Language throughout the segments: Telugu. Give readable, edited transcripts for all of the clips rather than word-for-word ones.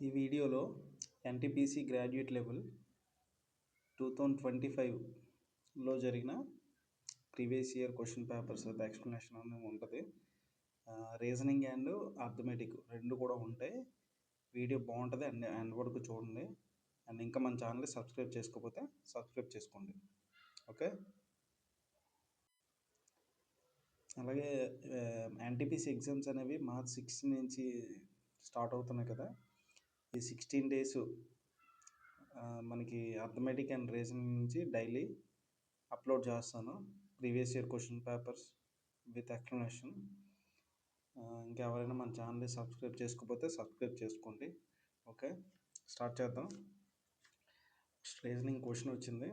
ఈ వీడియోలో ఎన్టీపీసీ గ్రాడ్యుయేట్ లెవెల్ 2025లో జరిగిన previous year question papers with explanation అనేది ఉంటుంది. రీజనింగ్ అండ్ అర్థమెటిక్ రెండు కూడా ఉంటాయి. వీడియో బాగుంటుంది అండ్ ఎండ్ వరకు చూడండి. అండ్ ఇంకా మన ఛానల్ని సబ్స్క్రైబ్ చేసుకోకపోతే సబ్స్క్రైబ్ చేసుకోండి. ఓకే, అలాగే ఎన్టీపీసీ ఎగ్జామ్స్ అనేవి మార్చ్ 6 నుంచి స్టార్ట్ అవుతున్నాయి కదా. ఈ 16 days మనకి అర్థమెటిక్ అండ్ రీజనింగ్ నుంచి డైలీ అప్లోడ్ చేస్తాను previous year question papers with explanation. ఇంకెవరైనా మన ఛానల్ని సబ్స్క్రైబ్ చేసుకోకపోతే సబ్స్క్రైబ్ చేసుకోండి. ఓకే, స్టార్ట్ చేద్దాం. రీజనింగ్ క్వశ్చన్ వచ్చింది,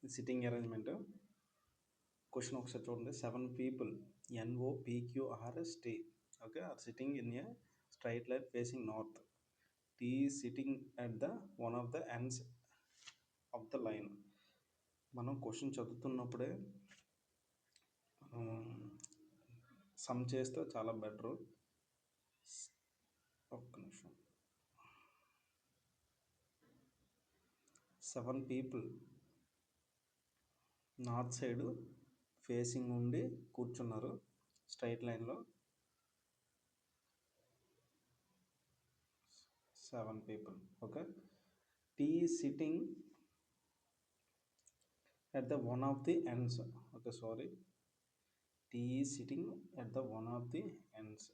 సిట్టింగ్ అరేంజ్మెంట్. క్వశ్చన్ ఒకసారి చూడండి. 7 people NOPQRST okay are sitting in a straight line facing north. T is sitting at the one of the ends of the line. మనం క్వశ్చన్ చదువుతున్నప్పుడే సమ్ చేస్తే చాలా బెటరు. ఒక్క నిమిషం. 7 people నార్త్ సైడ్ ఫేసింగ్ ఉండి కూర్చున్నారు స్ట్రైట్ లైన్లో. 7 people. Okay, T is sitting at the one of the ends. Okay, sorry. T is sitting at the one of the ends.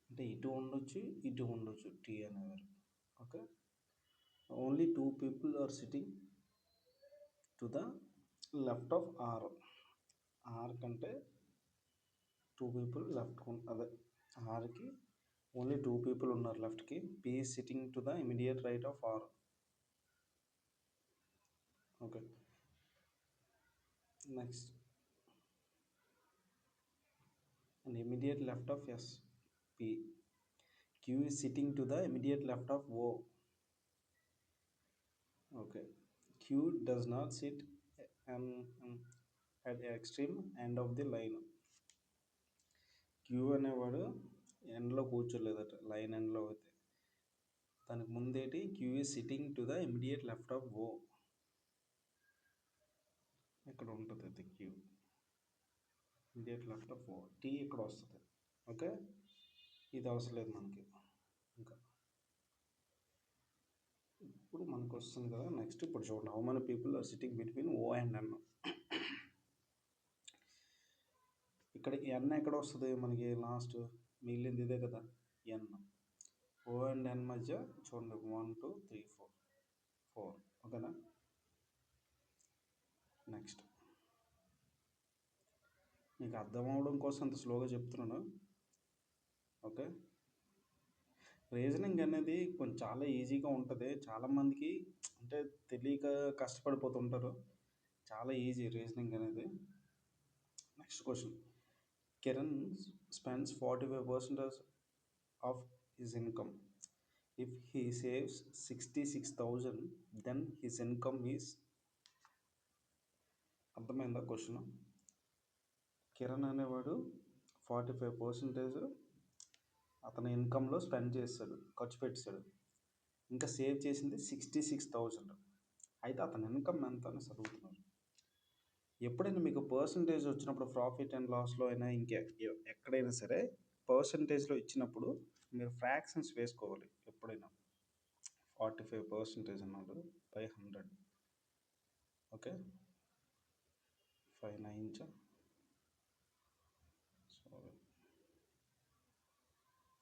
అంటే ఇటు ఉండొచ్చు ఇటు ఉండొచ్చు టీ అనేవారు. Okay, only 2 people are sitting to the left of R. R కంటే 2 people లెఫ్ట్, అదే ఆర్కి ఓన్లీ 2 people ఉన్నారు లెఫ్ట్కి. P is sitting to the immediate right of R. Okay, next and immediate left of S, P. Q is sitting to the immediate left of O. Okay, Q does not sit at the extreme end of the line. Q అనేవాడు ఎండ్లో కూర్చోలేదట, లైన్ ఎండ్లో అయితే. దానికి ముందేటి Q is sitting to the immediate left of O. ఇక్కడ ఉంటుంది అది Q, immediate left of O. T ఇక్కడ వస్తుంది. ఓకే, ఇది అవసరం లేదు మనకి. ఇంకా ఇప్పుడు మనకు వస్తుంది కదా. నెక్స్ట్ ఇప్పుడు చూడండి. How many people are sitting between O and N. ఇక్కడ N ఎక్కడ వస్తుంది మనకి? లాస్ట్ మిగిలింది ఇదే కదా N. O అండ్ N మధ్య చూడండి 1 2 3 4 4. ఓకేనా. నెక్స్ట్ మీకు అర్థం అవడం కోసం అంత స్లోగా చెప్తున్నాను. ఓకే, రీజనింగ్ అనేది కొంచెం చాలా ఈజీగా ఉంటుంది. చాలామందికి అంటే తెలియక కష్టపడిపోతుంటారు. చాలా ఈజీ రీజనింగ్ అనేది. Next question. Kiran spends 45% of his income. If he saves 66,000 then his income is. అర్థమైందా క్వశ్చన్? కిరణ్ అనేవాడు 45% అతని ఇన్కంలో స్పెండ్ చేస్తాడు, ఖర్చు పెట్టాడు. ఇంకా సేవ్ చేసింది 66,000. అయితే అతని ఇన్కమ్ ఎంత అని చదువుతున్నారు. ఎప్పుడైనా మీకు పర్సంటేజ్ వచ్చినప్పుడు ప్రాఫిట్ అండ్ లాస్లో అయినా ఎక్కడైనా సరే పర్సంటేజ్లో ఇచ్చినప్పుడు మీరు ఫ్రాక్షన్స్ వేసుకోవాలి ఎప్పుడైనా. 45% అన్నాడు బై 100. Okay, 5 9 sorry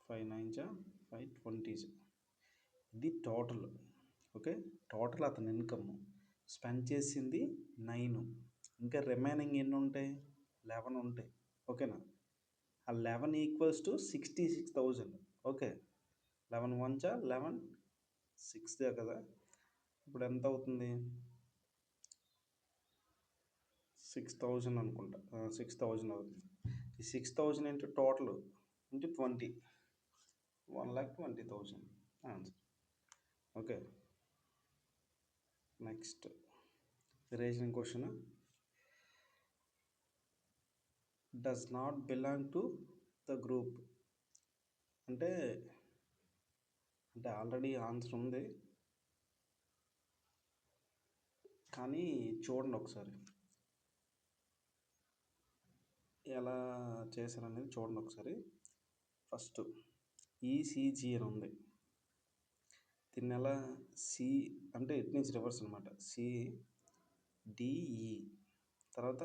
5 9 5 20. ఇది టోటల్. ఓకే, టోటల్ అతని ఇన్కమ్ స్పెండ్ చేసింది 9. ఇంకా రిమైనింగ్ ఎన్ని ఉంటాయి? 11 ఉంటాయి. ఓకేనా. ఆ 11 ఈక్వల్స్ టు 66,000. ఓకే, 11 1 11 6 కదా. ఇప్పుడు ఎంత అవుతుంది? 6,000 అనుకుంటా. 6,000 అవుతుంది. ఈ 6,000 into total into 20, 1,20,000 answer. Okay, next reasoning question. Does not belong to the group అంటే అంటే ఆల్రెడీ ఆన్సర్ ఉంది, కానీ చూడండి ఒకసారి ఎలా చేశారనేది చూడండి ఒకసారి. ఫస్ట్ ఈసీజీ అని ఉంది, దీన్ని ఎలా సి అంటే ఇట్ నుంచి రివర్స్ అనమాట. సిడిఈ తర్వాత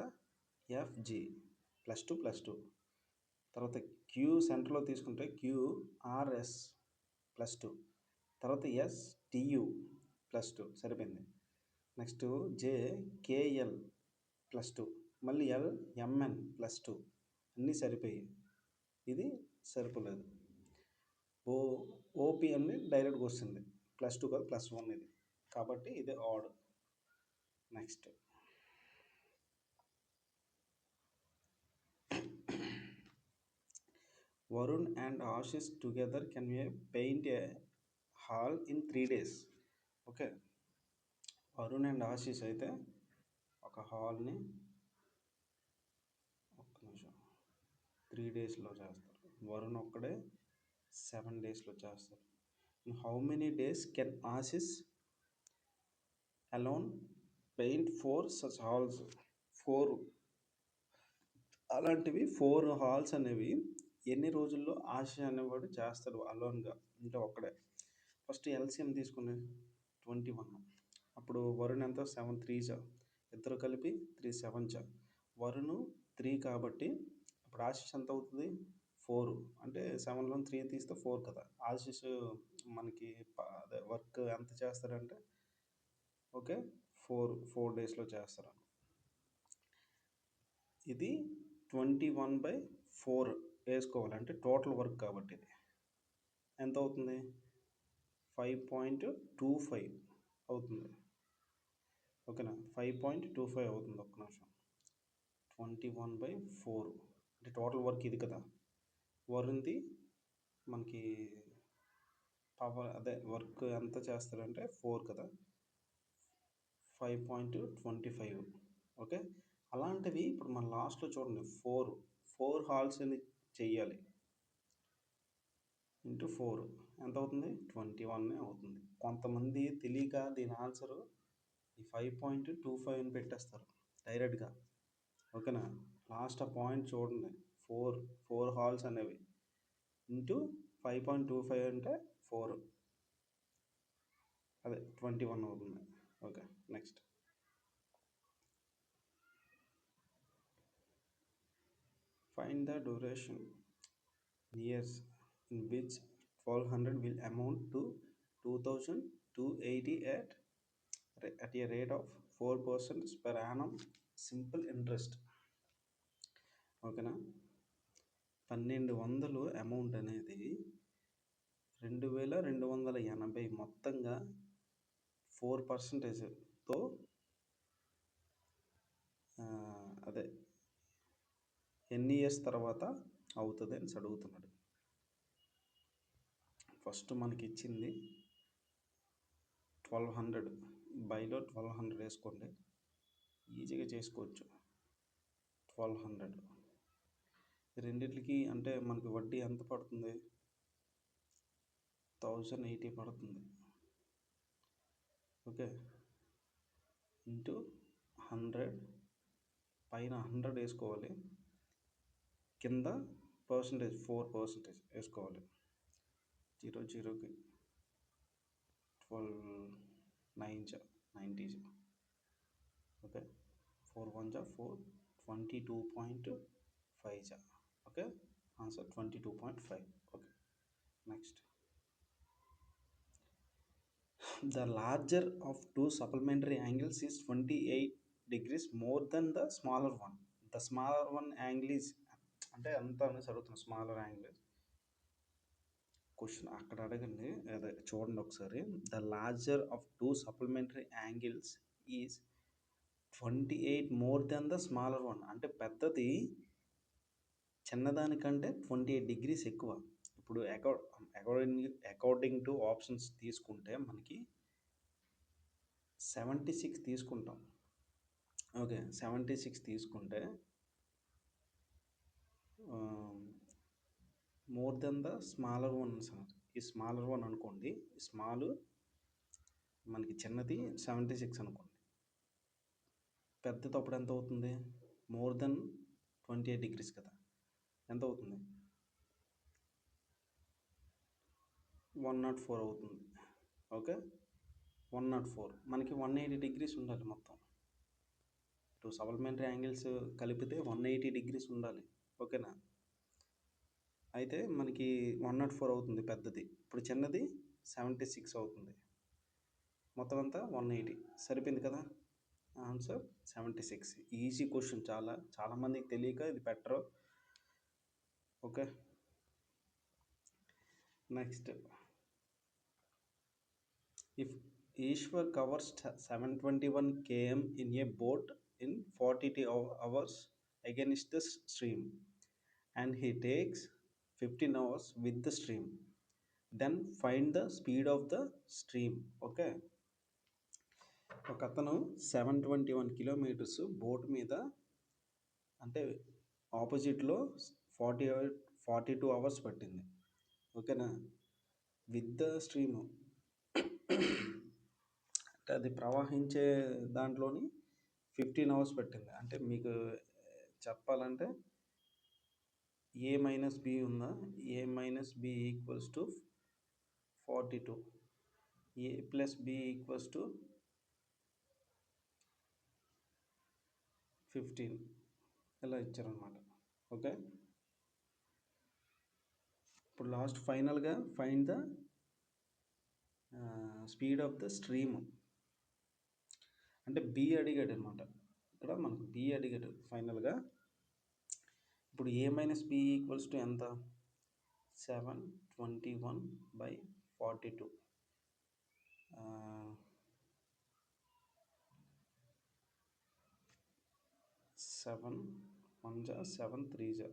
ఎఫ్జి +2 తర్వాత క్యూ సెంటర్లో తీసుకుంటే క్యూఆర్ఎస్ +2 తర్వాత ఎస్టియు +2 సరిపోయింది. నెక్స్ట్ జేకేఎల్ +2 మళ్ళీ ఎల్ఎంఎన్ +2 అన్నీ సరిపోయాయి. ఇది సరిపోలేదు. ఓ ఓపి అని డైరెక్ట్గా వస్తుంది, +2 కాదు +1 ఇది, కాబట్టి ఇది odd. Next Varun and Ashish together can paint a hall in 3 days. Okay, Varun and Ashish అయితే ఒక హాల్ని ఒక్క నిమిషం 3 daysలో చేస్తారు. వరుణ్ ఒక్కడే 7 daysలో చేస్తారు. In how many days can Ashish alone paint 4 such halls? 4 అలాంటివి 4 హాల్స్ అనేవి ఎన్ని రోజుల్లో ఆశిష్ అనేవాడు చేస్తాడు అలోన్గా, అంటే ఒక్కడే. ఫస్ట్ ఎల్సిఎం తీసుకుని 21, అప్పుడు వరుణ్ ఎంత 7 3 ఇద్దరు కలిపి 3 7 వరుణ్ 3 కాబట్టి అప్పుడు ఆశిష్ ఎంత అవుతుంది 4, అంటే 7లో 3 తీస్తే 4 కదా. ఆశిష్ మనకి అదే వర్క్ ఎంత చేస్తాడంటే ఓకే 4 డేస్లో చేస్తారు. ఇది 21/4 వేసుకోవాలి, అంటే టోటల్ వర్క్ కాబట్టి ఇది ఎంత అవుతుంది 5.25 అవుతుంది. ఓకేనా, 5.25 అవుతుంది. ఒక్క నిమిషం, 21/4 అంటే టోటల్ వర్క్ ఇది కదా. వరుణ్ది మనకి పవర్ అదే వర్క్ ఎంత చేస్తారంటే 4 కదా, 5.25. ఓకే, అలాంటివి ఇప్పుడు మన లాస్ట్లో చూడండి 4 హాల్స్ అని చెయ్యాలి. ఇంటూ 4 ఎంత అవుతుంది 21 అవుతుంది. కొంతమంది తెలియక దీని ఆన్సరు ఈ 5.25 అని పెట్టేస్తారు డైరెక్ట్గా. ఓకేనా, లాస్ట్ ఆ పాయింట్ చూడండి, 4 హాల్స్ అనేవి ఇంటూ 5.25 అంటే 4, అదే 21 అవుతుంది. Okay, next find the duration years in which 1200 will amount to 2280 at a rate of 4% per annum simple interest. ఓకేనా, 1200 అమౌంట్ అనేది 2280 మొత్తంగా 4%తో అదే ఎన్ని ఇయర్స్ తర్వాత అవుతుంది అని అడుగుతున్నాడు. ఫస్ట్ మనకి ఇచ్చింది 1200, బైలో 1200 వేసుకోండి, ఈజీగా చేసుకోవచ్చు. 1200 రెండిట్లకి అంటే మనకి వడ్డీ ఎంత పడుతుంది 1080 పడుతుంది. ఓకే, ఇంటూ 100, పైన 100 వేసుకోవాలి, కింద పర్సంటేజ్ 4% వేసుకోవాలి. 0కి 12 9 90. Okay, 4 1 4 22.5. Okay, answer 22.5. Okay, next the larger of two supplementary angles is 28 degrees more than the smaller one. The smaller one angle is అంటే ఎంత అనేసి అడుగుతున్నాం. స్మాలర్ యాంగిల్ క్వశ్చన్ అక్కడ అడగండి, అదే చూడండి ఒకసారి. The larger of 2 supplementary angles is 28 more than the smaller one, అంటే పెద్దది చిన్నదానికంటే 28 degrees ఎక్కువ. ఇప్పుడు అకార్డింగ్ టు ఆప్షన్స్ తీసుకుంటే మనకి 76 తీసుకుంటాం. ఓకే, 76 తీసుకుంటే more than the smaller one sir. ఈ స్మాలర్ వన్ అనుకోండి, స్మాల్ మనకి చిన్నది 76 అనుకోండి. పెద్దది అప్పుడు ఎంత అవుతుంది? మోర్ దెన్ 28 డిగ్రీస్ కదా, ఎంత అవుతుంది? 104 అవుతుంది. ఓకే, 104. మనకి 180 డిగ్రీస్ ఉండాలి మొత్తం. టూ సప్లిమెంటరీ యాంగిల్స్ కలిపితే 180 డిగ్రీస్ ఉండాలి. ఓకేనా? అయితే మనకి 104 అవుతుంది పెద్దది. ఇప్పుడు చిన్నది 76 అవుతుంది. మొత్తం అంతా 180. సరిపోయింది కదా ఆన్సర్? 76. ఈజీ క్వశ్చన్, చాలామందికి తెలియక ఇది పెట్టరు. Okay, next. If Eshwar covers 721 km in a boat in 42 hours against the stream and he takes 15 hours with the stream, then find the speed of the stream. Okay, ఒక అతను 721 కిలోమీటర్స్ బోట్ మీద, అంటే ఆపోజిట్లో 42 అవర్స్ పట్టింది. ఓకేనా? విత్ ద స్ట్రీమ్, అంటే అది ప్రవహించే దాంట్లోని 15 అవర్స్ పట్టింది. అంటే మీకు చెప్పాలంటే ఏ మైనస్ బి ఉందా, A minus B equals to 42, A plus B equals to 15 ఇలా ఇచ్చారనమాట. ఓకే, ఇప్పుడు లాస్ట్ ఫైనల్గా find the speed of the stream, అంటే బి అడిగాడు అనమాట. ఇక్కడ మనకు బి అడిగాడు ఫైనల్గా. ఇప్పుడు A minus B equals to ఎంత? 721/42. 7 1 జా 7 3 జా,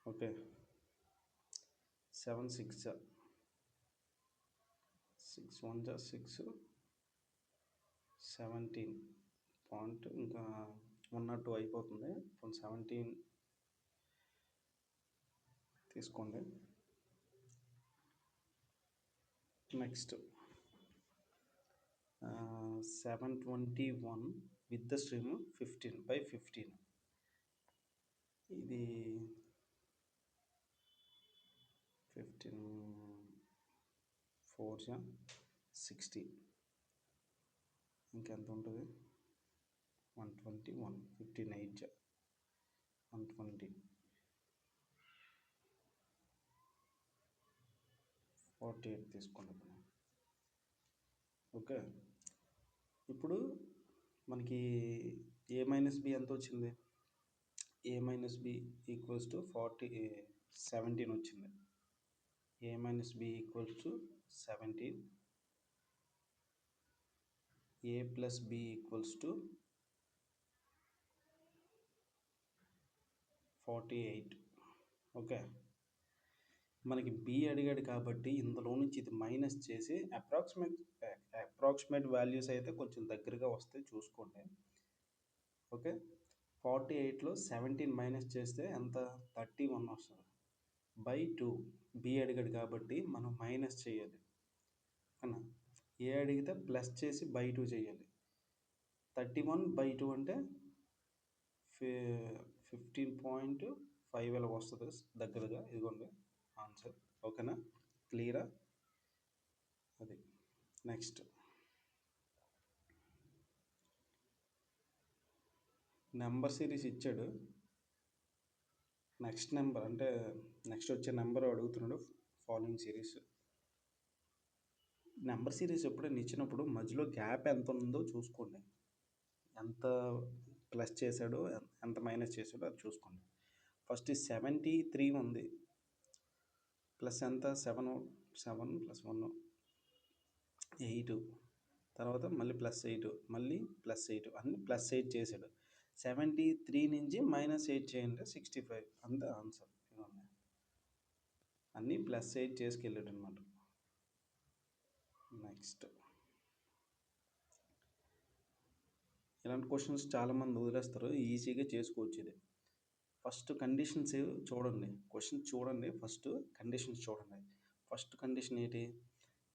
ఓకే, 7 6 జా 6 1 జా 6, 17 పాయింట్, ఇంకా 102 అయిపోతుంది. ఇప్పుడు 17 తీసుకోండి. Next 721 with the stream 15/15. ఇది 15 4 జా 60, ఇంకెంత ఉంటుంది? 121. 15 8 జా 120, 48 తీసుకోండి. ఓకే, ఇప్పుడు మనకి ఏ మైనస్ బి ఎంత వచ్చింది? A minus B equals to 17 వచ్చింది. A minus B equals to 17, A plus B equals to 48. Okay, మనకి బి అడిగాడు కాబట్టి ఇందులో నుంచి ఇది మైనస్ చేసి అప్రాక్సిమేట్ వాల్యూస్ అయితే కొంచెం దగ్గరగా వస్తాయి, చూసుకోండి. ఓకే, 48లో 17 మైనస్ చేస్తే ఎంత? 31 వస్తుంది. బై 2, బి అడిగాడు కాబట్టి మనం మైనస్ చేయాలి. ఓకేనా? ఏ అడిగితే ప్లస్ చేసి బై 2 చేయాలి. 31/2 అంటే 15.5 ఇలా వస్తుంది దగ్గరగా. ఇదిగోండి ఆన్సర్. ఓకేనా? క్లియరా? అది. నెక్స్ట్ నెంబర్ సిరీస్ ఇచ్చాడు. నెక్స్ట్ నెంబర్ అంటే నెక్స్ట్ వచ్చే నెంబర్ అడుగుతున్నాడు. Following series. నెంబర్ సిరీస్ ఎప్పుడైనా ఇచ్చినప్పుడు మధ్యలో గ్యాప్ ఎంత ఉందో చూసుకోండి. ఎంత ప్లస్ చేశాడో ఎంత మైనస్ చేశాడో అది చూసుకోండి. ఫస్ట్ 73 ఉంది, ప్లస్ ఎంత? 7 ప్లస్ 1 8, తర్వాత మళ్ళీ +8, మళ్ళీ +8, అన్ని +8 చేశాడు. 73 నుంచి -8 చేయండి, 65. అంతే ఆన్సర్. అన్నీ +8 చేసుకెళ్ళాడు అనమాట. నెక్స్ట్ ఇలాంటి క్వశ్చన్స్ చాలామంది వదిలేస్తారు, ఈజీగా చేసుకోవచ్చు ఇది. ఫస్ట్ కండిషన్స్ చూడండి. క్వెషన్ చూడండి. ఫస్ట్ కండిషన్స్ చూడండి. ఫస్ట్ కండిషన్ ఏంటి?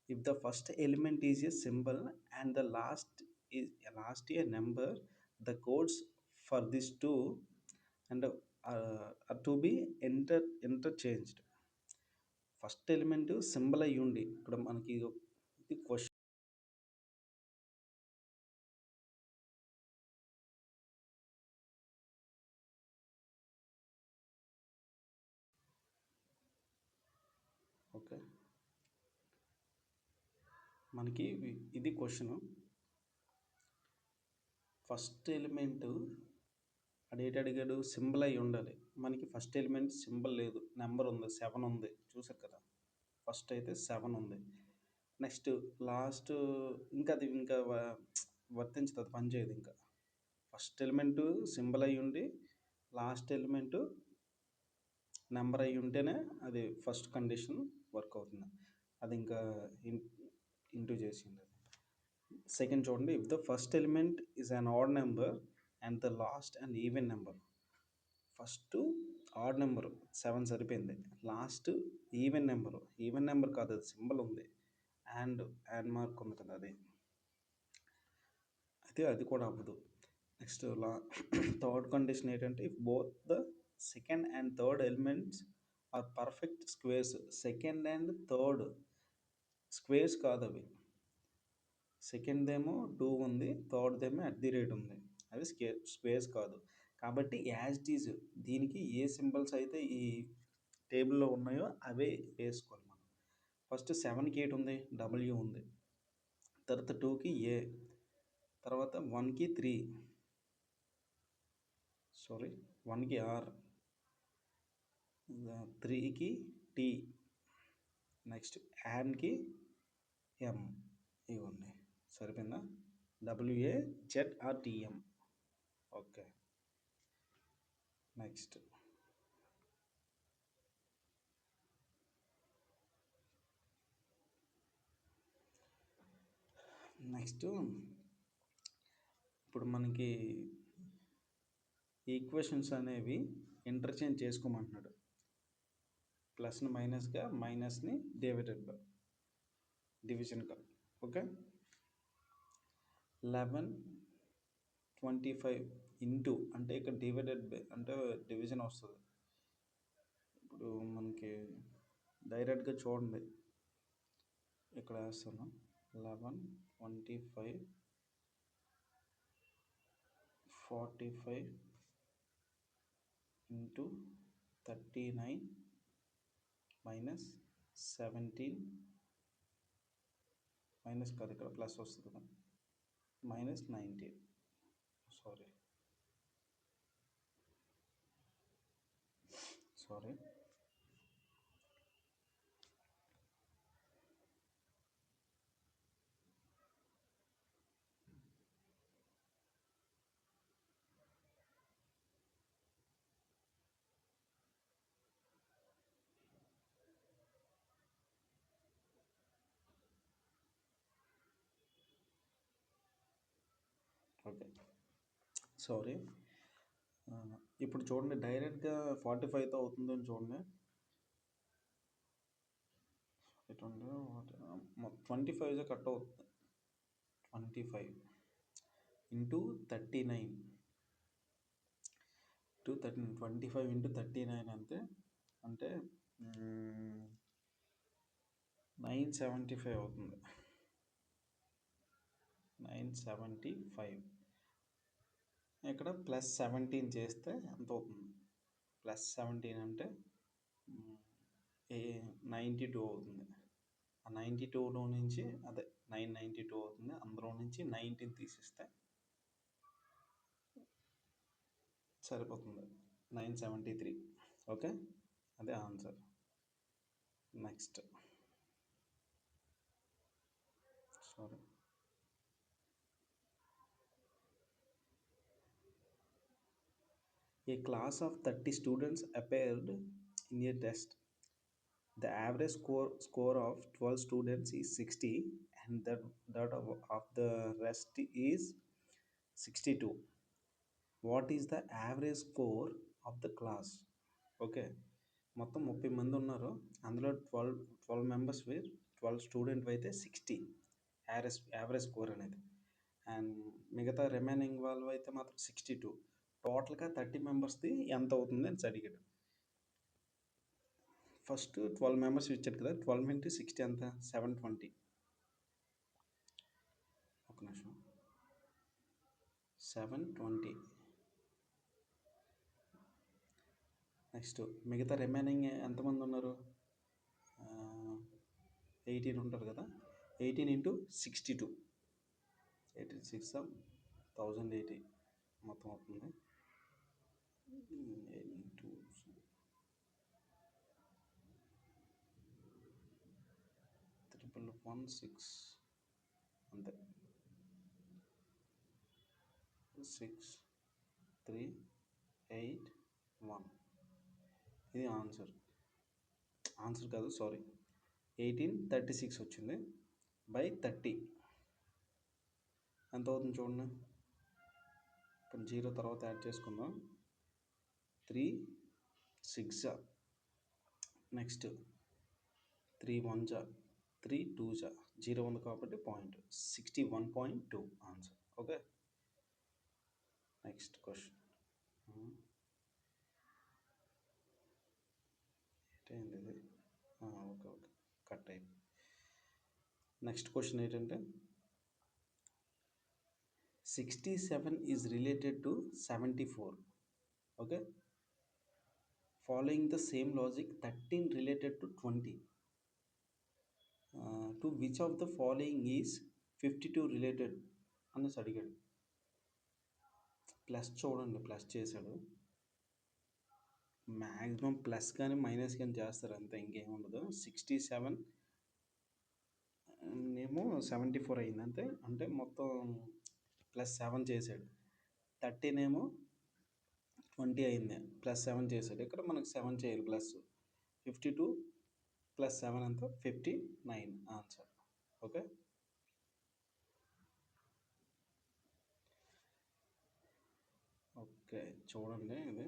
If the first element is a symbol and the last a number, the codes for this two and are to be interchanged. First element symbol అయ్యి ఉండి ఇక్కడ మనకి ఇది క్వశ్చన్. ఓకే, మనకి ఇది క్వశ్చన్. ఫస్ట్ ఎలిమెంట్ అడేటి అడిగాడు, సింబల్ అయి ఉండాలి. మనకి ఫస్ట్ ఎలిమెంట్ సింబల్ లేదు, నెంబర్ ఉంది, 7 ఉంది. చూసారు కదా, ఫస్ట్ అయితే 7 ఉంది. నెక్స్ట్ లాస్ట్ ఇంకా అది ఇంకా వర్తించదు, అది పనిచేయదు. ఇంకా ఫస్ట్ ఎలిమెంట్ సింబల్ అయి ఉండి లాస్ట్ ఎలిమెంట్ నెంబర్ అయి ఉంటేనే అది ఫస్ట్ కండిషన్ వర్క్ అవుతుంది. అది ఇంకా ఇంటూ చేసింది. సెకండ్ చూడండి, if the first element is an add number and the last and even number. First add number 7 సరిపోయింది. లాస్ట్ ఈవెన్ నెంబర్ కాదు, అది సింబల్ ఉంది, అండ్ మార్క్ ఉంది కదా, అది కూడా అవ్వదు. నెక్స్ట్ థర్డ్ కండిషన్ ఏంటంటే, if both the second and third elements are perfect squares. Second and third squares కాదు అవి. సెకండ్ ఏమో 2 ఉంది, థర్డ్ ఏమో @ ఉంది. అవి స్క్వేర్స్ కాదు. కాబట్టి యాజ్ ఇట్ ఈజ్ దీనికి ఏ సింబల్స్ అయితే ఈ టేబుల్లో ఉన్నాయో అవే వేసుకోవాలి మనం. ఫస్ట్ 7కి ఏంటి ఉంది, డబ్ల్యూ ఉంది. తర్వాత 2కి ఏ, తర్వాత 1కి 3, సారీ 1కి ఆర్, 3కి టీ, నెక్స్ట్ యాన్కి ఎం. ఇవ్వండి, సరిపోయిందా? WAZRTM. ఓకే, నెక్స్ట్ ఇప్పుడు మనకి ఈక్వేషన్స్ అనేవి ఇంటర్చేంజ్ చేసుకోమంటున్నాడు. ప్లస్ని మైనస్గా, మైనస్ని డివిజన్గా. ఓకే, 1125 ఇంటూ అంటే ఇక్కడ డివైడెడ్ బై అంటే డివిజన్ వస్తుంది. ఇప్పుడు మనకి డైరెక్ట్గా చూడండి, ఇక్కడ వేస్తాను. 1125 45 ఇంటూ 39 మైనస్ 17 మైనస్ కాదు, ఇక్కడ ప్లస్ వస్తుంది కదా, -19. సారీ. Okay, sorry. ఇప్పుడు చూడండి, డైరెక్ట్గా 45తో అవుతుందని చూడండి. 25 కట్ అవుతుంది. 25 ఇంటూ 39 25 ఇంటూ 39 అంటే 975 అవుతుంది. 975 ఇక్కడ +17 చేస్తే ఎంత అవుతుంది? +17 అంటే 92 అవుతుంది. ఆ 92లో నుంచి అదే 992 అవుతుంది. అందులో నుంచి 19 తీసిస్తే సరిపోతుంది, 973. ఓకే, అదే answer. Next, sorry. A class of 30 students appeared in a test. The average score of 12 students is 60 and that of the rest is 62. What is the average score of the class. Okay. మొత్తం 30 మంది ఉన్నారు. అందులో 12 మెంబర్స్ 12 స్టూడెంట్ అయితే 60 యావరేజ్ స్కోర్ అనేది. అండ్ మిగతా రిమైనింగ్ వాళ్ళు అయితే మాత్రం 62. టోటల్గా 30 మెంబర్స్ది ఎంత అవుతుంది అని అడిగాడు. ఫస్ట్ 12 మెంబర్స్ ఇచ్చాడు కదా, 12 ఇంటూ 60 ఎంత? 720. ఒక నిమిషం. 720. నెక్స్ట్ మిగతా రిమైనింగ్ ఎంతమంది ఉన్నారు? 18 ఉంటారు కదా. 18 ఇంటూ 62. 86 1080 మొత్తం అవుతుంది. 1116 అంతే. 6381. ఇది ఆన్సర్ కాదు, సారీ. 1836 వచ్చింది బై 30 ఎంత అవుతుంది చూడండి. ఇప్పుడు 0 తర్వాత యాడ్ చేసుకుందాం. 3 6 నెక్స్ట్ 3 1 3 2 0 ఉంది కాబట్టి 61.2 ఆన్సర్. ఓకే. Next question. ఏంటి ఇది? ఓకే కట్ అయిపోయింది. నెక్స్ట్ క్వశ్చన్ ఏంటంటే 67 is related to 74. Okay. Following the same logic 13 related to 20. To which of the following is 52 related అనేసి అడిగాడు. ప్లస్ చూడండి, ప్లస్ చేశాడు. మ్యాక్సిమం ప్లస్ కానీ మైనస్ కానీ చేస్తారు అంతే, ఇంకేముండదు. 67 ఏమో 74 అయింది అంతే. అంటే మొత్తం +7 చేశాడు. 13 ఏమో 20 అయింది, +7 చేశాడు. ఇక్కడ మనకు 7 చేయాలి ప్లస్. 52 + 7 ఎంత? 59 ఆన్సర్. ఓకే. ఓకే చూడండి, ఇది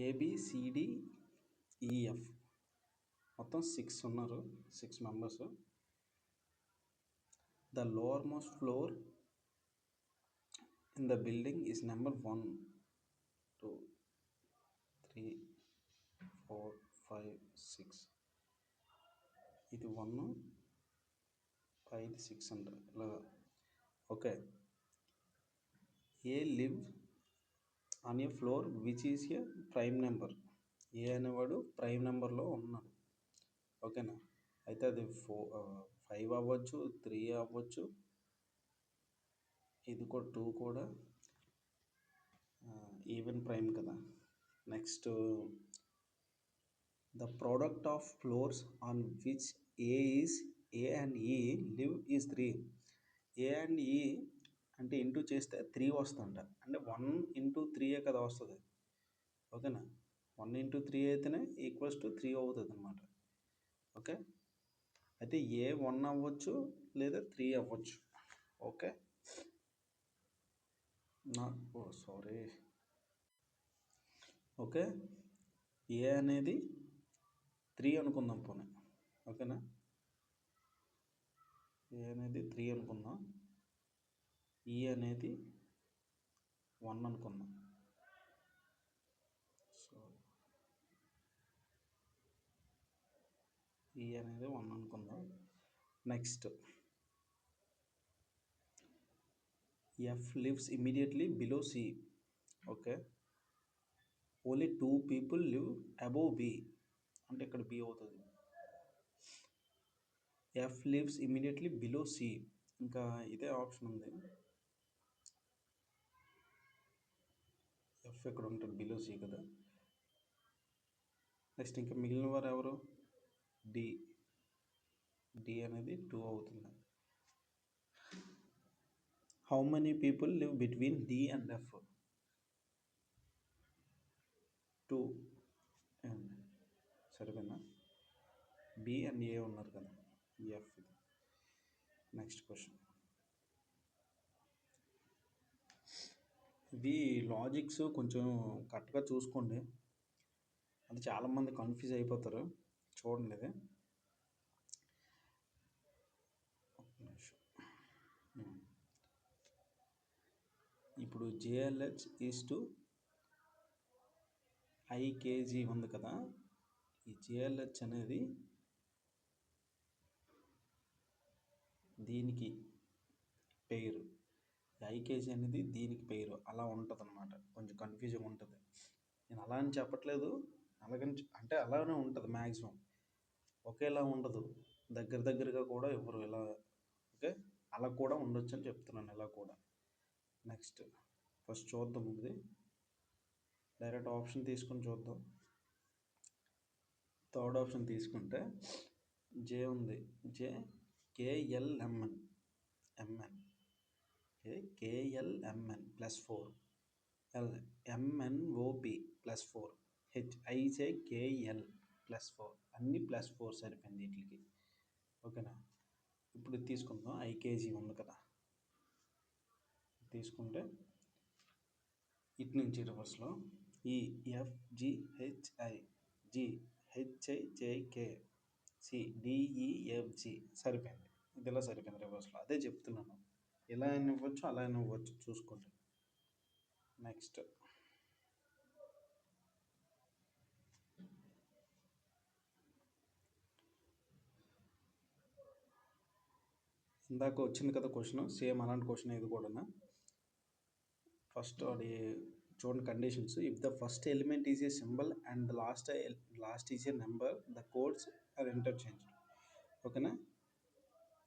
ABCDEF మొత్తం 6 ఉన్నారు, 6 members. The lower most floor in the building is number 1 2 3 4 5 6. ఇది 1 5 6 అంటారు ఇలాగా. Okay. A live on a floor which is a prime number. A అనేవాడు ప్రైమ్ నెంబర్లో ఉన్నాడు. ఓకేనా. అయితే అది 5 అవ్వచ్చు, 3 అవ్వచ్చు, ఇది కూడా 2 కూడా ఈవెన్ ప్రైమ్ కదా. Next the product of floors on which A and ఈ లివ్ ఈజ్ 3. ఏ అండ్ ఈ అంటే ఇంటూ చేస్తే 3 వస్తుందంట. అంటే 1 ఇంటూ 3 కదా వస్తుంది. ఓకేనా. 1 ఇంటూ 3 అయితేనే ఈక్వల్స్ టు 3 అవుతుంది అనమాట. ఓకే. అయితే ఏ 1 అవ్వచ్చు లేదా 3 అవ్వచ్చు. ఓకే. సారీ. ఓకే. ఏ అనేది 3 అనుకుందాం పోనీ. ఓకేనా. ఏ అనేది 3 అనుకుందాం, ఈ అనేది 1 అనుకుందాం. సో ఈ అనేది 1 అనుకుందాం. Next F lives immediately below C. Okay. Only 2 people live above B అంటే ఇక్కడ బి అవుతుంది. F lives immediately below C, ఇంకా ఇదే ఆప్షన్ ఉంది. ఎఫ్ ఎక్కడ ఉంటుంది? బిలో సి కదా. నెక్స్ట్ ఇంకా మిగిలిన వారు ఎవరు? డి. డి అనేది 2 అవుతుంది. How many people live between D and F? 2. సరిపోయిందా? బి అండ్ ఏ ఉన్నారు కదా, ఎఫ్. Next question. ఇవి లాజిక్స్ కొంచెం కరెక్ట్గా చూసుకోండి. అది చాలామంది కన్ఫ్యూజ్ అయిపోతారు. చూడండి ఇది. ఒక్క నిమిషం. ఇప్పుడు జేఎల్హెచ్ ఈస్ టు ఐకేజీ ఉంది కదా, ఈ జేఎల్హెచ్ అనేది దీనికి పేరు, ఐకేజీ అనేది దీనికి పేరు, అలా ఉంటుంది అనమాట. కొంచెం కన్ఫ్యూజింగ్ ఉంటుంది. నేను అలా అని చెప్పట్లేదు, అలాగని అంటే అలానే ఉంటుంది మ్యాక్సిమం, ఒకేలా ఉండదు. దగ్గర దగ్గరగా కూడా ఇవ్వరు ఇలా. ఓకే, అలా కూడా ఉండొచ్చు అని చెప్తున్నాను, ఇలా కూడా. నెక్స్ట్ ఫస్ట్ చూద్దాం. ఇది డైరెక్ట్ ఆప్షన్ తీసుకొని చూద్దాం. థర్డ్ ఆప్షన్ తీసుకుంటే జే ఉంది, J KLMN, MN KLMN +4, L MNOP +4, HIJKL +4, అన్ని +4 సరిపోయింది వీటికి. ఓకేనా. ఇప్పుడు ఇది తీసుకుందాం. ఐకేజీ ఉంది కదా, తీసుకుంటే ఇటు నుంచి రివర్స్లో ఈ ఎఫ్జిహెచ్ఐ, జి హెచ్ఐజేకే, సి డిఈఎఫ్జి సరిపోయింది. ఇది ఇలా సరిపోయింది రివర్స్లో. అదే చెప్తున్నాను, ఇలా అయినా ఇవ్వచ్చు, అలా అయినా ఇవ్వచ్చు, చూసుకోండి. నెక్స్ట్ ఇందాక వచ్చింది కదా క్వశ్చన్, సేమ్ అలాంటి క్వశ్చన్ ఇది కూడా. ఫస్ట్ అది చూడండి conditions. If the first element is a symbol and the last is a number, the codes are interchange. ఓకేనా.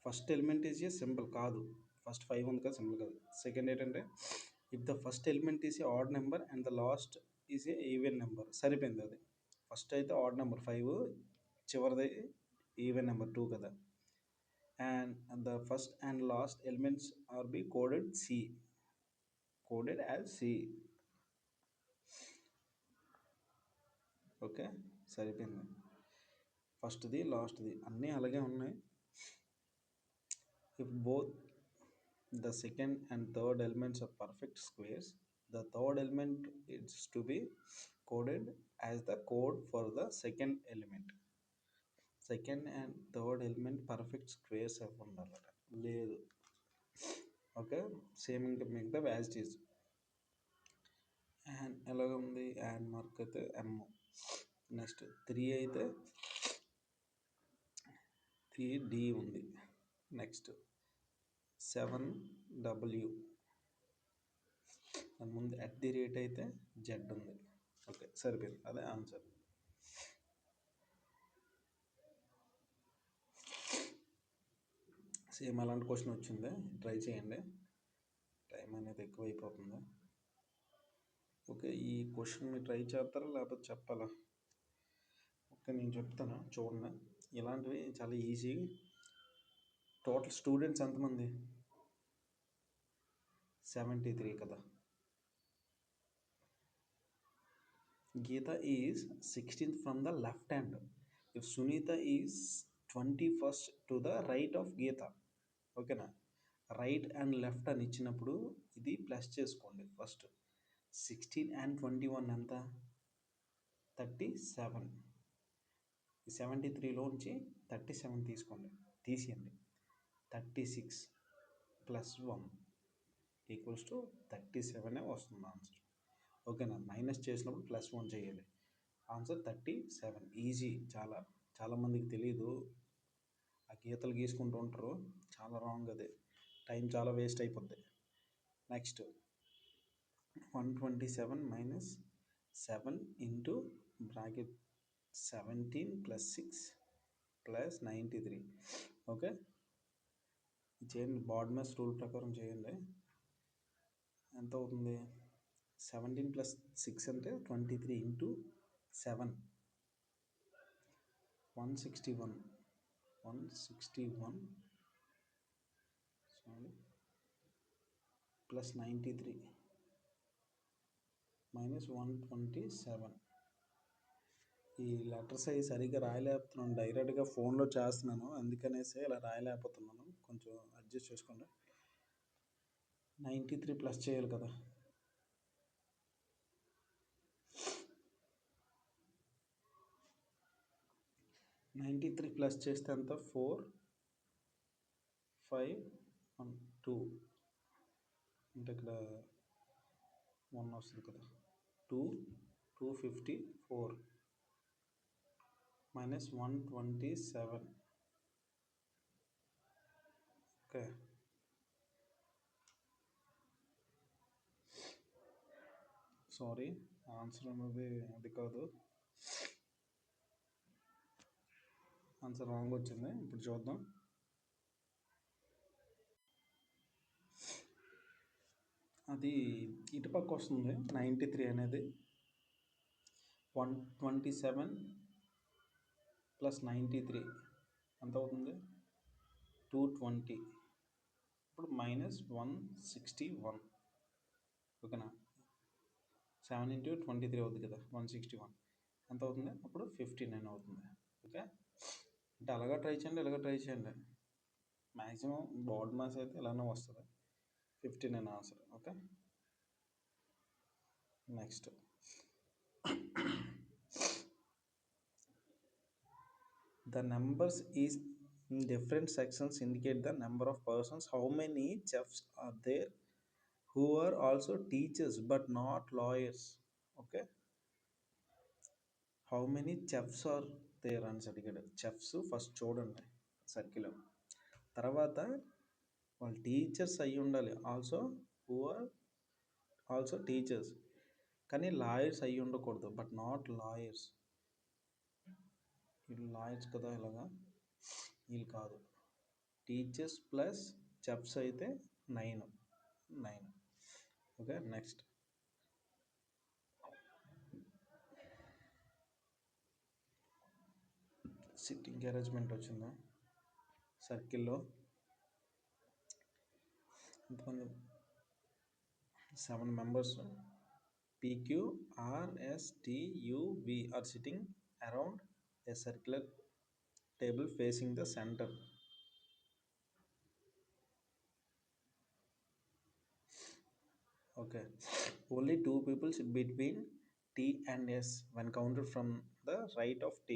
First element is a symbol కాదు, ఫస్ట్ 5 ఉంది కదా, సింబల్ కాదు. సెకండ్ ఏంటంటే if the first element is a odd number and the last is a even number, సరిపోయింది అది. ఫస్ట్ అయితే ఆడ్ నెంబర్ 5, చివరిది ఈవెన్ నెంబర్ 2 కదా. And the first and last elements are B coded C, coded as C. Okay, సరిపోయింది. ఫస్ట్ది లాస్ట్ది అన్నీ అలాగే ఉన్నాయి. If both the second and third elements are perfect squares, the third element is to be coded as the code for the second element. Second and third element perfect squares అవి ఉండాలట, లేదు. ఓకే, సేమ్ ఇంకా మిగతా యాజ్ ఇట్ ఈజ్. అండ్ ఎలాగ ఉంది, అండ్ మార్క్ అయితే ఎమ్. నెక్స్ట్ 3 అయితే 3D ఉంది. నెక్స్ట్ 7W, దాని ముందు @ అయితే జెడ్ ఉంది. ఓకే, సరిపోయింది, అదే ఆన్సర్. సేమ్ అలాంటి క్వశ్చన్ వచ్చింది, ట్రై చేయండి. టైం అనేది ఎక్కువైపోతుంది. ఓకే, ఈ క్వశ్చన్ మీరు ట్రై చేస్తారా లేకపోతే చెప్పాలా? ఓకే, నేను చెప్తాను చూడండి. ఇలాంటివి చాలా ఈజీ. టోటల్ స్టూడెంట్స్ ఎంతమంది? 73 కదా. Geeta is 16th from the left hand. If Sunita is 21st to the right of Geeta. ఓకేనా. రైట్ అండ్ లెఫ్ట్ అని ఇచ్చినప్పుడు ఇది ప్లస్ చేసుకోండి. ఫస్ట్ 16 and 21 ఎంత? 37. 73లోంచి 37 తీసుకోండి, తీసేయండి. 36 + 1 = 37 వస్తుంది ఆన్సర్. ఓకేనా. మైనస్ చేసినప్పుడు +1 చేయాలి. ఆన్సర్ 37. ఈజీ. చాలామందికి తెలియదు, ఆ గీతలు గీసుకుంటూ ఉంటారు, చాలా రాంగ్ అది. టైం చాలా వేస్ట్ అయిపోద్ది. Next 127 - 7 into bracket 17 + 6 + 93. ఓకే, చేయండి, బాడ్మెస్ రూల్ ప్రకారం చేయండి. ఎంత అవుతుంది? 17 + 6 అంటే 23 ఇంటూ 7, 161 + 93 - 127. ఈ లెటర్స్ అవి సరిగ్గా రాయలేకపోతున్నాను, డైరెక్ట్గా ఫోన్లో చేస్తున్నాను, అందుకనేసి ఇలా రాయలేకపోతున్నాను. కొంచెం అడ్జస్ట్ చేసుకోండి. 93 ప్లస్ చేయాలి కదా. 93 ప్లస్ చేస్తే ఎంత 4 5 1 2 అంటే ఇక్కడ 1 వస్తుంది కదా 2 254 minus 127 ఓకే సారీ ఆన్సర్ అనేది అది కాదు ఆన్సర్ రాంగ్ వచ్చింది ఇప్పుడు చూద్దాం అది ఇటుపక్క వస్తుంది 93 అనేది 127 ప్లస్ 93 ఎంత అవుతుంది 220 ఇప్పుడు మైనస్ 161 ఓకేనా 7 ఇంటూ 23 అవుతుంది కదా 161 ఎంత అవుతుంది అప్పుడు 59 అవుతుంది ఓకే అంటే అలాగా ట్రై చేయండి ఇలాగ ట్రై చేయండి మ్యాక్సిమం బోర్డ్ మాస్ అయితే ఇలానే వస్తుంది 59 answer okay next the numbers is in different sections indicate the number of persons how many chefs are there who are also teachers but not lawyers okay how many chefs are there అని అడిగాడు చెఫ్స్ ఫస్ట్ చూడండి సర్కిల్ తర్వాత వాళ్ళు టీచర్స్ అయ్యి ఉండాలి also who are also teachers కానీ లాయర్స్ అయ్యి ఉండకూడదు బట్ నాట్ లాయర్స్ వీళ్ళు లాయర్స్ కదా ఇలాగా వీళ్ళు కాదు టీచర్స్ ప్లస్ చెఫ్స్ అయితే 9 ఓకే నెక్స్ట్ సిట్టింగ్ అరేంజ్మెంట్ వచ్చిందా సర్కిల్లో ఎంతమంది 7 members PQRSTUV are sitting around a circular table facing the center. Okay, only 2 people sit between T and S when counted from the right of T.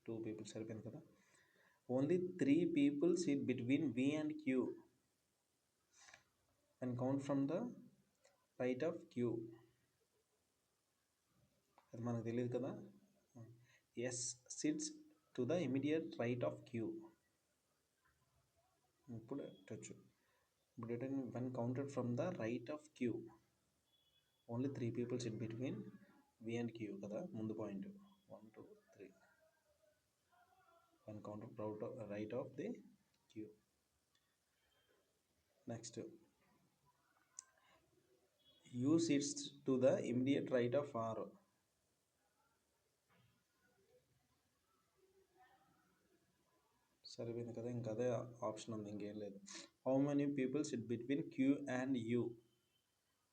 2 people సరిపోయింది కదా only 3 people sit between V and Q when count from the right of Q. అది మనకు తెలియదు కదా S sits to the immediate right of Q. ఇప్పుడు ఎట్టచ్చు ఇప్పుడు ఏంటంటే when counted from the right of Q only 3 people sit between V and Q కదా ముందు point 1 2 3 when counted right of the Q. Next U sits to the immediate right of R. సరిపోయింది కదా ఇంకా అదే ఆప్షన్ ఉంది ఇంకేం లేదు how many people SIT between Q and you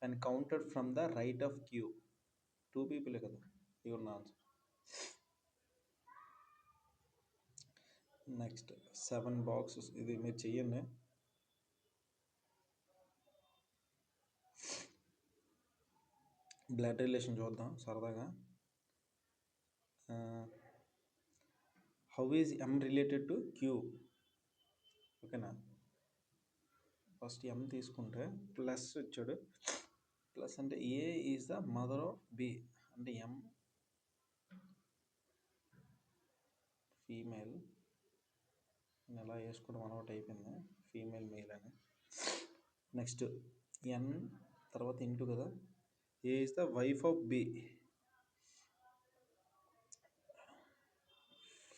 and counted from the right of Q 2 పీపులే కదా ఇది ఉన్న ఆన్సర్ నెక్స్ట్ 7 బాక్సెస్ ఇది మీరు చెయ్యండి బ్లడ్ రిలేషన్ చూద్దాం సరదాగా how is M related to Q ఓకేనా ఫస్ట్ ఎమ్ తీసుకుంటే ప్లస్ ఇచ్చాడు ప్లస్ అంటే A is the mother of B అంటే ఎమ్ ఫీమేల్ ఎలా వేసుకోవడం అలవాటు అయిపోయింది ఫీమేల్ మేల్ అని నెక్స్ట్ ఎన్ తర్వాత ఇంటూ కదా A is the wife of B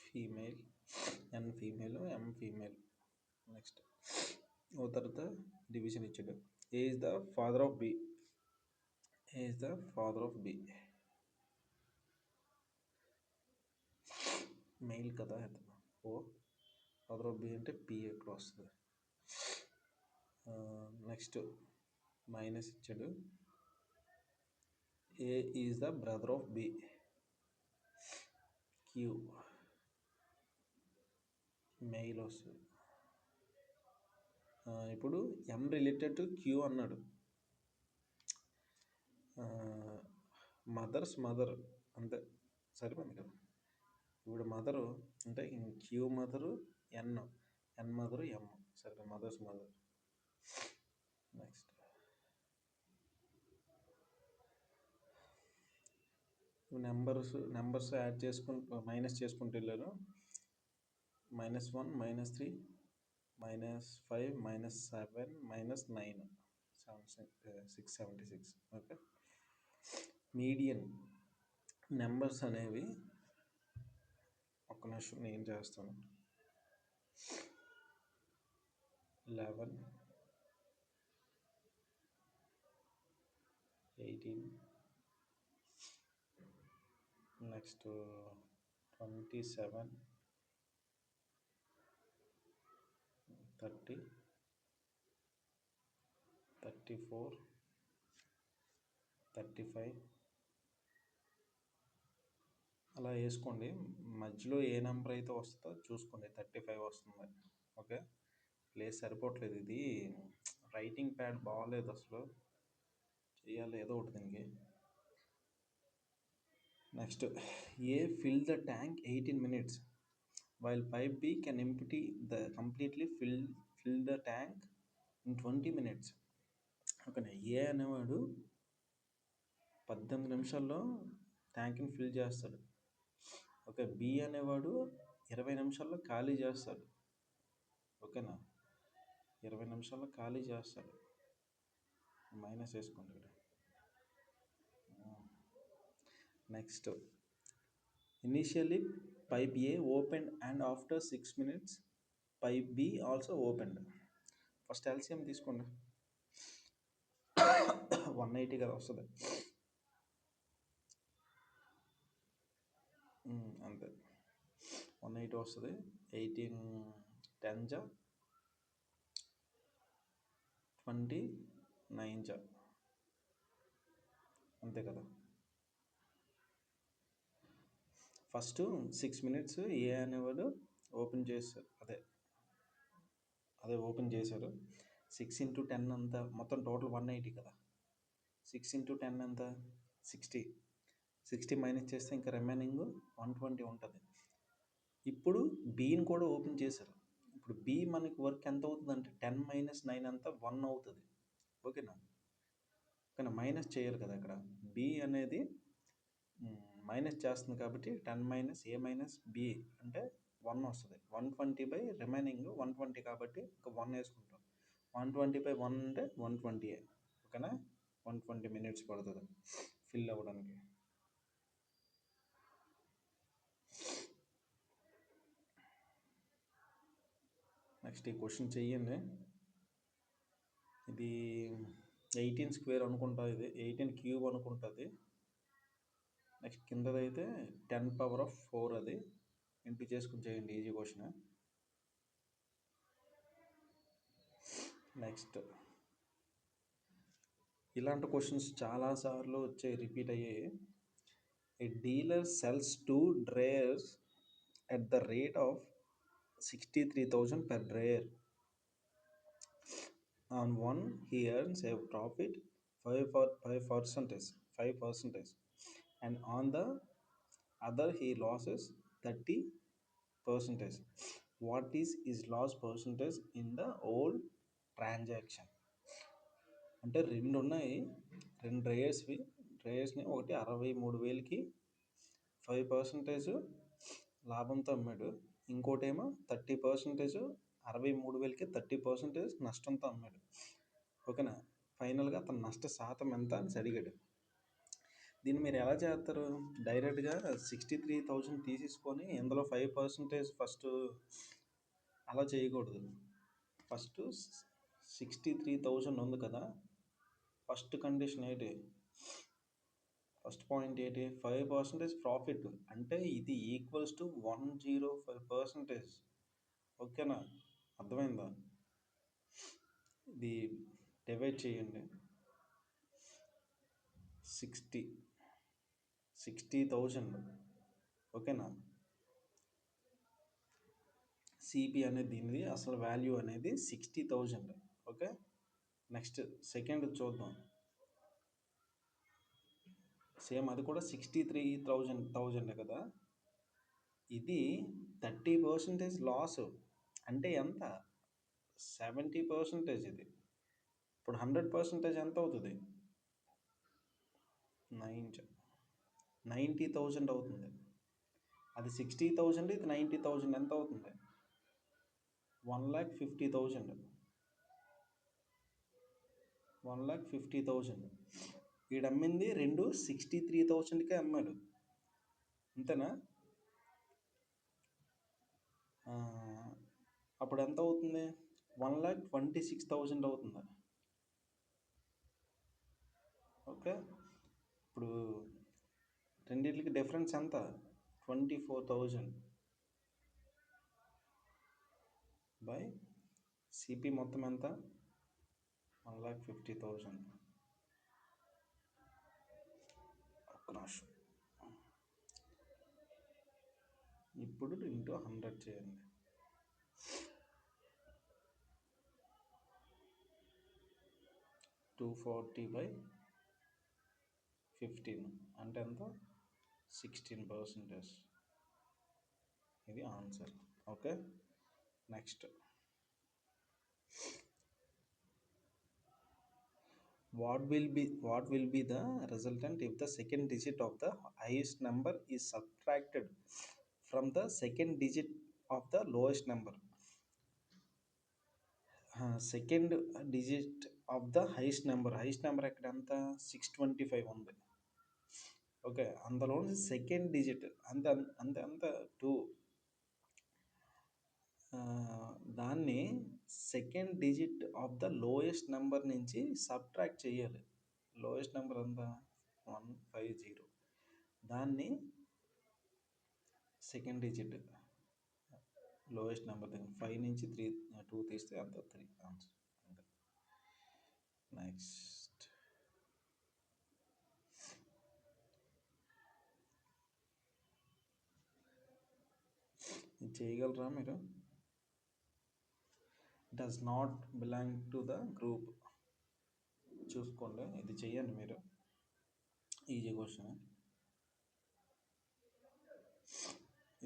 female N female M female next O తర్వాత డివిజన్ ఇచ్చాడు A is the father of B A is the father of B male కదా ఓ ఫాదర్ ఆఫ్ బి అంటే పి ఎక్కడ వస్తుంది నెక్స్ట్ మైనస్ ఇచ్చాడు A is the brother of B Q male వస్తుంది ఇప్పుడు ఎం రిలేటెడ్ టు క్యూ అన్నాడు మదర్స్ మదర్ అంతే, సరిపోయింది కదా. ఇప్పుడు మదరు అంటే Q mother N, N mother M, సరే mother's mother. Next numbers add చేసుకుంటూ మైనస్ చేసుకుంటూ వెళ్ళారు. -1, -3, -5, -7, -9, 676. ఓకే. మీడియన్ నెంబర్స్ అనేవి ఒక్క నిమిషం నేను చేస్తాను. 11, 18, నెక్స్ట్ 27, 30, 34, 35 అలా వేసుకోండి. మధ్యలో ఏ నెంబర్ అయితే వస్తుందో చూసుకోండి. 35 వస్తుంది. ఓకే, ప్లేస్ సరిపోవట్లేదు. ఇది రైటింగ్ ప్యాడ్ బాగాలేదు, అసలు చేయాలి ఏదో ఒకటి దీనికి. Next A fill the tank 18 minutes while pipe B can empty the completely fill the tank in 20 minutes. ఓకేనా, ఏ అనేవాడు 18 నిమిషాల్లో ట్యాంక్ని ఫిల్ చేస్తాడు. ఓకే, బి అనేవాడు 20 నిమిషాల్లో ఖాళీ చేస్తాడు. ఓకేనా, 20 నిమిషాల్లో ఖాళీ చేస్తాడు. మైనస్ వేసుకోండి ఇక్కడ. Next initially pipe A opened and after 6 minutes pipe B also opened. First LCM తీసుకోండి. 180 కదా వస్తుంది. అంతే, 180 వస్తుంది. 18 10 29 అంతే కదా. ఫస్ట్ 6 minutes ఏ అనేవాడు ఓపెన్ చేశారు, అదే ఓపెన్ చేశారు. 6 × 10 అంతా మొత్తం టోటల్ 180 కదా. 6 × 10 ఎంత 60 మైనస్ చేస్తే ఇంకా రిమైనింగ్ 120 ఉంటుంది. ఇప్పుడు బీని కూడా ఓపెన్ చేశారు. ఇప్పుడు బి మనకి వర్క్ ఎంత అవుతుంది అంటే 10 - 9 అంతా 1 అవుతుంది. ఓకేనా, ఓకేనా, మైనస్ చేయాలి కదా అక్కడ. బి అనేది మైనస్ చేస్తుంది కాబట్టి 10 - A - B అంటే 1 వస్తుంది. 120 రిమైనింగ్ 120 కాబట్టి ఇంకా 1 వేసుకుంటాం. 120/1 అంటే 120. ఓకేనా, 120 minutes పడుతుంది ఫిల్ అవ్వడానికి. నెక్స్ట్ ఈ క్వశ్చన్ చెయ్యండి. ఇది 18 స్క్వేర్ అనుకుంటా, ఇది 18 క్యూబ్ అనుకుంటుంది. నెక్స్ట్ కిందదైతే 10⁴ అది ఇంటూ చేసుకుని చేయండి, ఈజీ క్వశ్చన్. నెక్స్ట్ ఇలాంటి క్వశ్చన్స్ చాలాసార్లు వచ్చాయి, రిపీట్ అయ్యాయి. A dealer sells 2 dryers at the rate of 63,000 per dryer. On one he earns a profit 5%, and on the other he loses 30%. What is his loss percentage in the whole transaction? అంటే 2 ఉన్నాయి, 2 డ్రైయర్స్ని ఒకటి 63,000కి 5% లాభంతో అమ్మాడు. ఇంకోటేమో 30%, 63,000కి 30% నష్టంతో అమ్మాడు. ఓకేనా, ఫైనల్గా అతను నష్ట శాతం ఎంత అని అడిగాడు. దీన్ని మీరు ఎలా చేస్తారు? డైరెక్ట్గా 63,000 తీసేసుకొని ఇందులో 5% ఫస్ట్ అలా చేయకూడదు. ఫస్ట్ 63,000 ఉంది కదా, ఫస్ట్ కండిషన్ ఏంటి, ఫస్ట్ పాయింట్ ఏంటి, 5% ప్రాఫిట్ అంటే ఇది ఈక్వల్స్ టు 105%. ఓకేనా, అర్థమైందా? ఇది డివైడ్ చేయండి. 60,000. ఓకేనా, సిపి అనేది దీనిది అసలు వాల్యూ అనేది 60,000. ఓకే, నెక్స్ట్ సెకండ్ చూద్దాం. సేమ్ అది కూడా 63,000 కదా. ఇది 30% లాస్. అంటే ఎంత? 70% ఇది. ఇప్పుడు 100% ఎంత అవుతుంది? 90,000 అవుతుంది. అది 60,000, ఇది 90,000, ఎంత అవుతుంది? 1,50,000. 1,50,000. వీడు అమ్మింది రెండు 63,000కే అమ్మాడు. అంతేనా? అప్పుడు ఎంత అవుతుంది? 1,26,000 అవుతుంది. ఓకే. ఇప్పుడు రెండింటికి డిఫరెన్స్ ఎంత? 24,000 బై సిపి మొత్తం ఎంత? 1,50,000. ఒక్క నిమిషం. ఇప్పుడు ఇంటూ 100 చేయండి. 240/15 అంటే ఎంత? 16%. ఇది answer. Okay. Next, what will be the resultant if the second digit of the highest number is subtracted from the second digit of the lowest number? Second digit of the highest number ఎక్కడ? ఎంత? 625 ఉంది. ఓకే. అందులో సెకండ్ డిజిట్ అంత అంత అంత 2. దాన్ని second digit of the lowest number నుంచి సబ్ట్రాక్ట్ చేయాలి. లోయెస్ట్ నెంబర్ ఎంత? 150. దాన్ని సెకండ్ డిజిట్ లోయెస్ట్ నెంబర్ దగ్గర 5 నుంచి 2 తీస్తే అంత 3 ఆన్సర్. అంతే. నెక్స్ట్, ఇది చేయగలరా మీరు? Does not belong to the group. చూసుకోండి, ఇది చెయ్యండి మీరు. Easy question.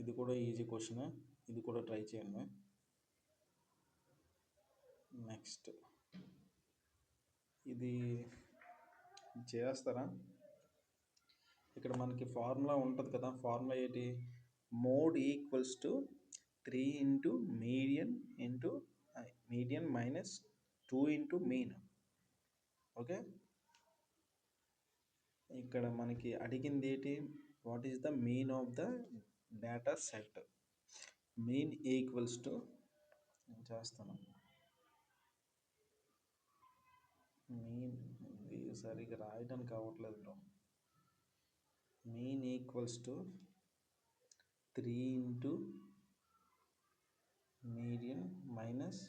ఇది కూడా ఈజీ క్వశ్చన్. ఇది కూడా ట్రై చేయండి. నెక్స్ట్, ఇది చేస్తారా? ఇక్కడ మనకి ఫార్ములా ఉంటుంది కదా. ఫార్ములా ఏంటి? Mode equals to 3 into median minus 2 into mean. Okay. ఇక్కడ మనకి అడిగింది ఏంటి? What is the mean of the data set? Mean equals to, నేను చేస్తాను. మీన్ ఇది సరిగ్గా రాయడానికి అవ్వట్లేదు bro. Mean equals to 3 into median minus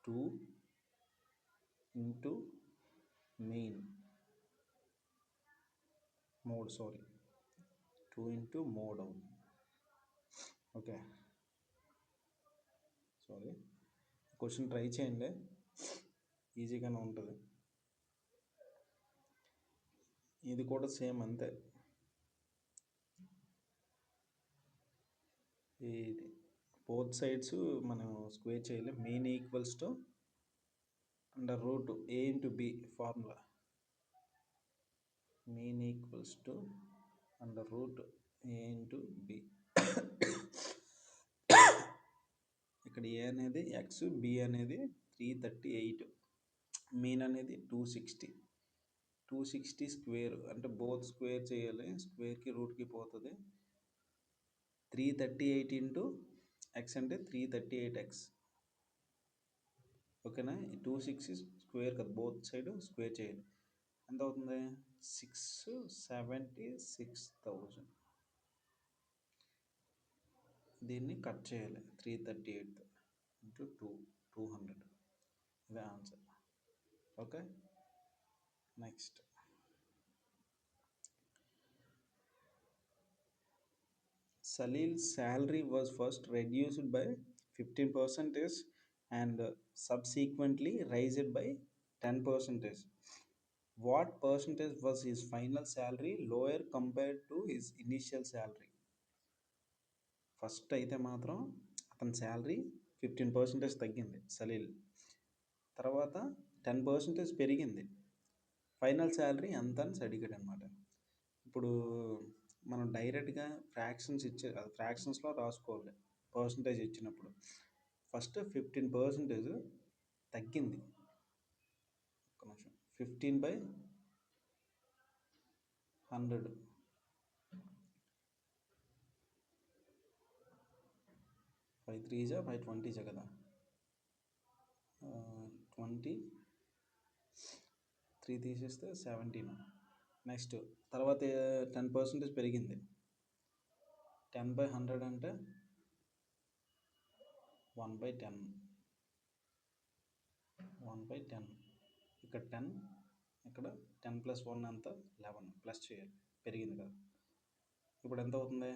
2 into mean mode. 2 into mode అవుతుంది. ఓకే. క్వశ్చన్ ట్రై చేయండి, ఈజీగానే ఉంటుంది. ఇది కూడా సేమ్ అంతే. ఈ బోత్ సైడ్స్ మనం స్క్వేర్ చేయాలి. Mean equals to under root A into B formula. Mean equals to under root A into B. ఇక్కడ ఏ అనేది ఎక్స్, బి అనేది 338, మీన్ అనేది 260 స్క్వేర్ అంటే బోత్ స్క్వేర్ చేయాలి. స్క్వేర్కి రూట్కి పోతుంది. 338 ఇంటూ ఎక్స్ అంటే 338x. ఓకేనా? 260 స్క్వేర్ కదా, బోత్ సైడ్ స్క్వేర్ చేయాలి. ఎంత అవుతుంది? 676,000. దీన్ని కట్ చేయాలి. 338 ఇంటూ 200. ఇదే answer. Okay. Next, Salil's salary was first reduced by 15% and subsequently raised by 10%. What percentage was his final salary lower compared to his initial salary? First అయితే మాత్రం అతని శాలరీ 15% తగ్గింది సలీల్. తర్వాత 10% పెరిగింది. ఫైనల్ శాలరీ ఎంత అని అడిగాడు అనమాట. ఇప్పుడు మనం డైరెక్ట్గా ఫ్రాక్షన్స్లో రాసుకోవాలి పర్సంటేజ్ ఇచ్చినప్పుడు. ఫస్ట్ 15% తగ్గింది. ఒక్క నిమిషం. 15/100 5 3 5 20 కదా. 20 3 తీసేస్తే 17. నెక్స్ట్ తర్వాత 10% పెరిగింది. 10/100 అంటే 1/10. 1/10 ఇక్కడ 10, ఇక్కడ 10 + 1 ఎంత 11 ప్లస్ చేయాలి, పెరిగింది కదా. ఇప్పుడు ఎంత అవుతుంది?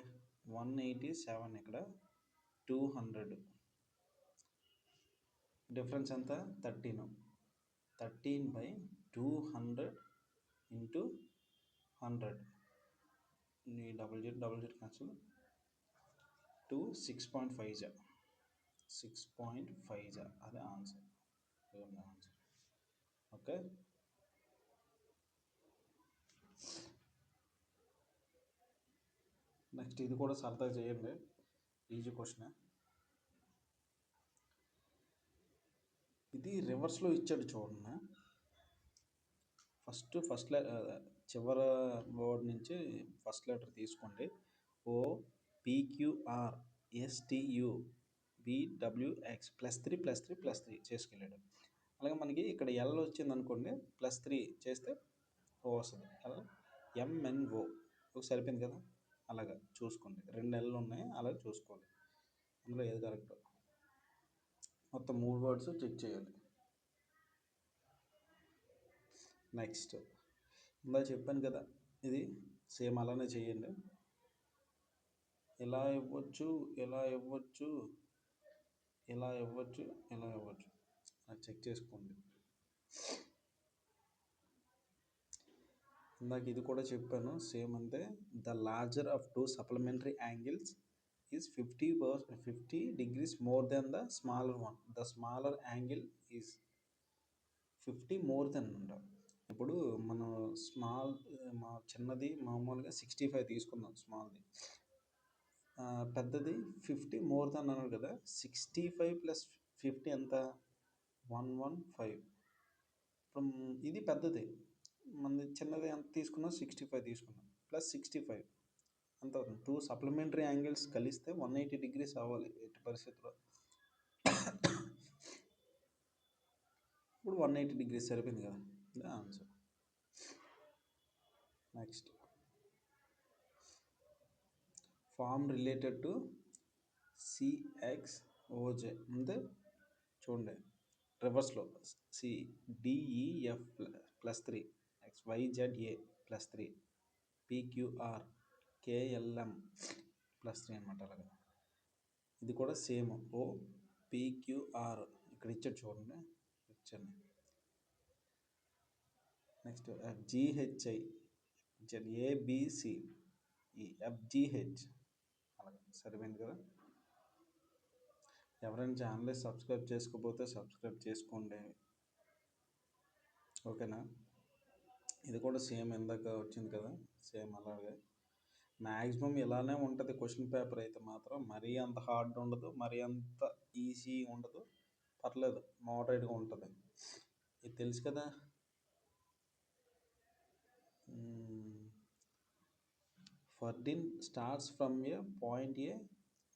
187. ఇక్కడ 200. డిఫరెన్స్ ఎంత? 13. 13/200 ఇంటూ 100. ఈ డబుల్ జీరో క్యాన్సిల్. 6.5. 6.5 అదే ఆన్సర్. ఓకే. నెక్స్ట్ ఇది కూడా సరదాగా చేయండి, ఈజీ క్వశ్చన్. ఇది రివర్స్లో ఇచ్చాడు చూడండి. ఫస్ట్ చివరి వర్డ్ నుంచి ఫస్ట్ లెటర్ తీసుకోండి. ఓ PQR STU VWX +3 చేసుకెళ్ళాడు. అలాగే మనకి ఇక్కడ ఎల్ వచ్చింది అనుకోండి, +3 చేస్తే ఓ వస్తుంది. అలా MNO సరిపోయింది కదా. అలాగా చూసుకోండి, 2 ఎల్లు ఉన్నాయి, అలాగే చూసుకోవాలి అందులో ఏది కరెక్ట్. మొత్తం 3 వర్డ్స్ చెక్ చేయాలి. నెక్స్ట్ ఇందా చెప్పాను కదా, ఇది సేమ్ అలానే చేయండి. ఎలా ఇవ్వచ్చు అది చెక్ చేసుకోండి. ఇందాక ఇది కూడా చెప్పాను, సేమ్ అంతే. The larger of 2 supplementary angles is 50 degrees more than the smaller one. The smaller angle is 50 more than అంట. ఇప్పుడు మనం చిన్నది మామూలుగా 65 తీసుకుందాం, స్మాల్ది. పెద్దది 50 మోర్ దెన్ అన్నాడు కదా. 65 + 50 ఎంత? 115. ఇప్పుడు ఇది పెద్దది, మనది చిన్నది ఎంత తీసుకున్నాం? 65 తీసుకున్నాం. +65 ఎంత అవుతుంది? 2 సప్లిమెంటరీ యాంగిల్స్ కలిస్తే 180 degrees అవ్వాలి ఎట్టి పరిస్థితిలో. ఇప్పుడు 180 degrees సరిపోయింది కదా, ఇదే answer. Next form related to CXOJ అంటే చూడండి, రివర్స్లో CDEF +3 XYZA +3 PQR KLM +3 అనమాట. అలాగా ఇది కూడా సేమ్. ఓ PQR ఇక్కడ ఇచ్చాడు చూడండి, ఇచ్చాను. నెక్స్ట్ FGHI ABC FGH అలాగే సరిపోయింది కదా. ఎవరైనా ఛానల్ సబ్స్క్రైబ్ చేసుకోకపోతే సబ్స్క్రైబ్ చేసుకోండి, ఓకేనా. ఇది కూడా సేమ్ ఇందాక వచ్చింది కదా, సేమ్ అలాగే మ్యాక్సిమం ఇలానే ఉంటుంది. క్వశ్చన్ పేపర్ అయితే మాత్రం మరీ అంత హార్డ్ ఉండదు, మరీ అంత ఈజీ ఉండదు, పర్లేదు, మోడరేట్గా ఉంటుంది. ఇది తెలుసు కదా. Fardin starts from a point A,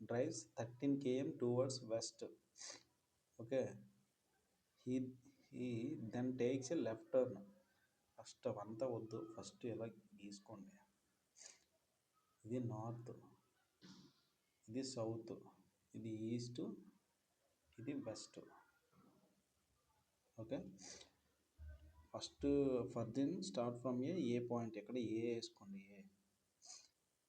drives 13 km towards west. Okay. He then takes a left turn. First అవంతా వద్దు, ఫస్ట్ ఇలా గీసుకోండి. ఇది నార్త్, ఇది సౌత్, ఇది ఈస్ట్, ఇది west. Okay. First Fardin start from a point, ఎక్కడ ఏ వేసుకోండి. ఏ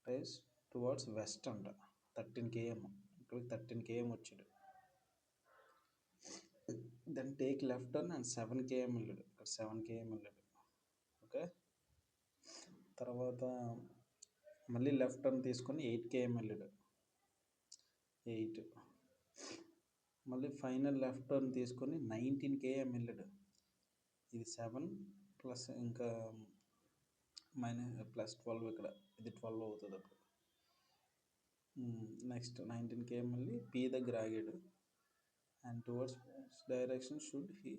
డ్రైవ్స్ టువర్డ్స్ వెస్ట్ అంట. 13 km, ఇక్కడికి 13 km వచ్చాడు. Then take left turn and 7 km వెళ్ళాడు. ఇక్కడ 7 km వెళ్ళాడు. ఓకే. తర్వాత మళ్ళీ లెఫ్ట్ టర్న్ తీసుకొని 8 km వెళ్ళాడు. 8. మళ్ళీ ఫైనల్ లెఫ్ట్ టర్న్ తీసుకొని 19 km వెళ్ళాడు. ఇది 7 ప్లస్ ఇంకా +12 ఇక్కడ, ఇది 12 అవుతుంది అప్పుడు. నెక్స్ట్ 19 km మళ్ళీ P దగ్గర ఆగాడు. And towards direction should he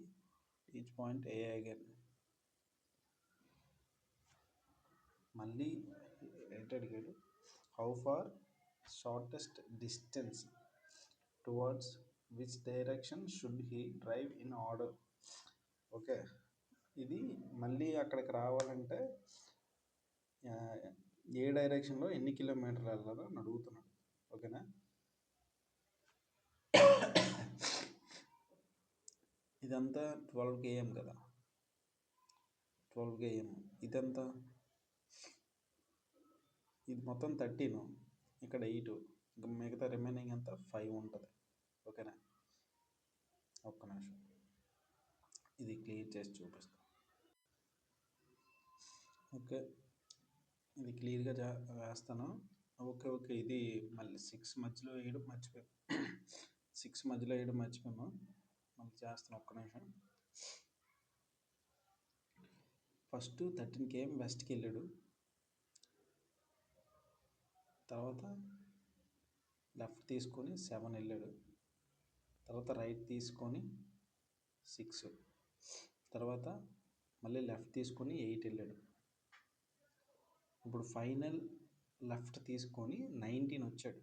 reach point A again. మళ్ళీ ఏంటి అడిగాడు, how far shortest distance towards which direction should he drive in order. Okay, ఇది మళ్ళీ అక్కడికి రావాలంటే ఏ డైరెక్షన్లో ఎన్ని కిలోమీటర్లు వెళ్ళాలో అని అడుగుతున్నాడు. ఓకేనా. ఇదంతా 12 km కదా, 12 km. ఇదంతా ఇది మొత్తం 13, ఇక్కడ 8, ఇంకా మిగతా రిమైనింగ్ అంతా 5 ఉంటుంది. ఓకేనా. ఒక్క నిమిషం ఇది క్లియర్ చేసి చూపిస్తాను. ఓకే, ఇది క్లియర్గా వేస్తాను. ఓకే, ఇది మళ్ళీ 6 మధ్యలో వేయడం మర్చిపోయాను. 6 మధ్యలో వేయడం మర్చిపోయాను, మళ్ళీ చేస్తాను. ఒక్క నిమిషం. ఫస్ట్ 13 km వెస్ట్కి వెళ్ళాడు. తర్వాత లెఫ్ట్ తీసుకొని 7 వెళ్ళాడు. తర్వాత రైట్ తీసుకొని 6. తర్వాత మళ్ళీ లెఫ్ట్ తీసుకొని 8 వెళ్ళాడు. ఇప్పుడు ఫైనల్ లెఫ్ట్ తీసుకొని 19 వచ్చాడు.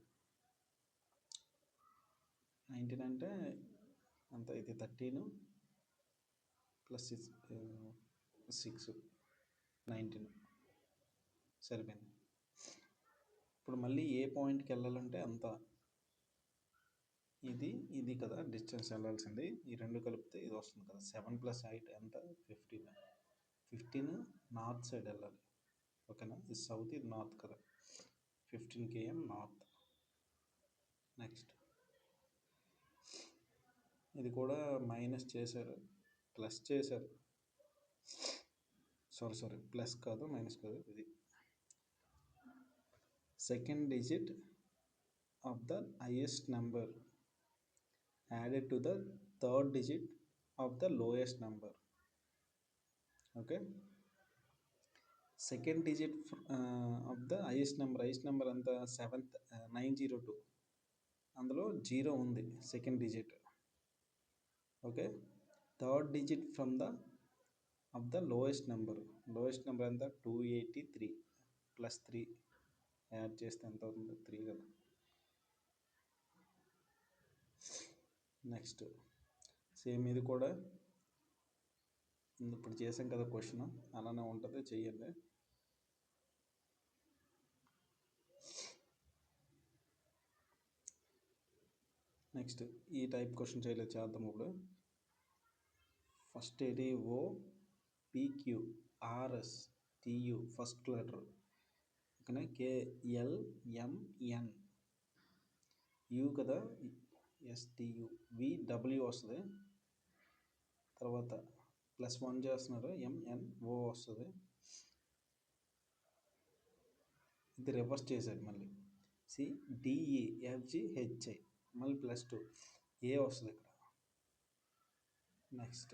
19 అంటే అంత, ఇది 13 ప్లస్ 6 19 సరిపోయింది. ఇప్పుడు మళ్ళీ ఏ పాయింట్కి వెళ్ళాలంటే అంత, ఇది కదా డిస్టెన్స్ వెళ్ళాల్సింది. ఈ రెండు కలిపితే ఇది వస్తుంది కదా, 7 + 8 ఎంత, 15. 15 నార్త్ సైడ్ వెళ్ళాలి. ఓకేనా. ఇది సౌత్, ఇది నార్త్ కదా, 15 km నార్త్. నెక్స్ట్ ఇది కూడా మైనస్ చేశారు, ప్లస్ చేశారు. సారీ ప్లస్ కాదు, మైనస్ కాదు. ఇది second digit of the highest number added to the third digit of the lowest number. Okay, second digit of the highest number అంత 7th 902, అందులో 0 ఉంది second digit. Okay, third digit from the of the lowest number ఎంత 283 + 3 యాడ్ చేస్తే ఎంత అవుతుంది, 3 కదా. నెక్స్ట్ సేమ్ ఇది కూడా ఇప్పుడు చేసాం కదా క్వశ్చన్, అలానే ఉంటుంది, చెయ్యండి. నెక్స్ట్ ఈ టైప్ క్వశ్చన్ చేయలేదు, చేద్దాం ఇప్పుడు. ఫస్ట్ ఏంటి, OPQRSTU ఫస్ట్ లెటర్. ఓకేనా. KLMN U కదా, STU VW వస్తుంది. తర్వాత +1 చేస్తున్నారు, MNO వస్తుంది. ఇది రివర్స్ చేశాడు మళ్ళీ, CDEFGHI మళ్ళీ +2 A వస్తుంది ఇక్కడ. నెక్స్ట్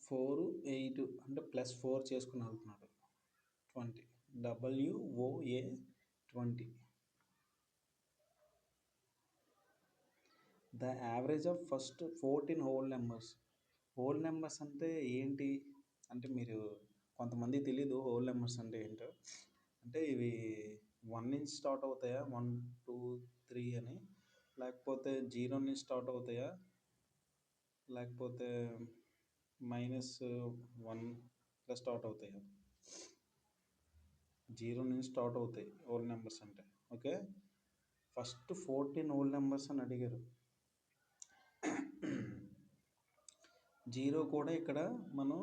4 8 అంటే +4 చేసుకుని వెళ్తున్నాడు, 20 WOA 20. The average of first 14 whole numbers అంటే ఏంటి అంటే, మీరు కొంతమంది తెలీదు హోల్ నెంబర్స్ అంటే ఏంటో. అంటే ఇవి 1 నుంచి స్టార్ట్ అవుతాయా, 1 2 3 అని, లేకపోతే 0 నుంచి స్టార్ట్ అవుతాయా, లేకపోతే -1 స్టార్ట్ అవుతాయా. 0 నుంచి స్టార్ట్ అవుతాయి హోల్ నెంబర్స్ అంటే. ఓకే, ఫస్ట్ 14 హోల్ నెంబర్స్ అని అడిగారు. 0 కూడా ఇక్కడ మనం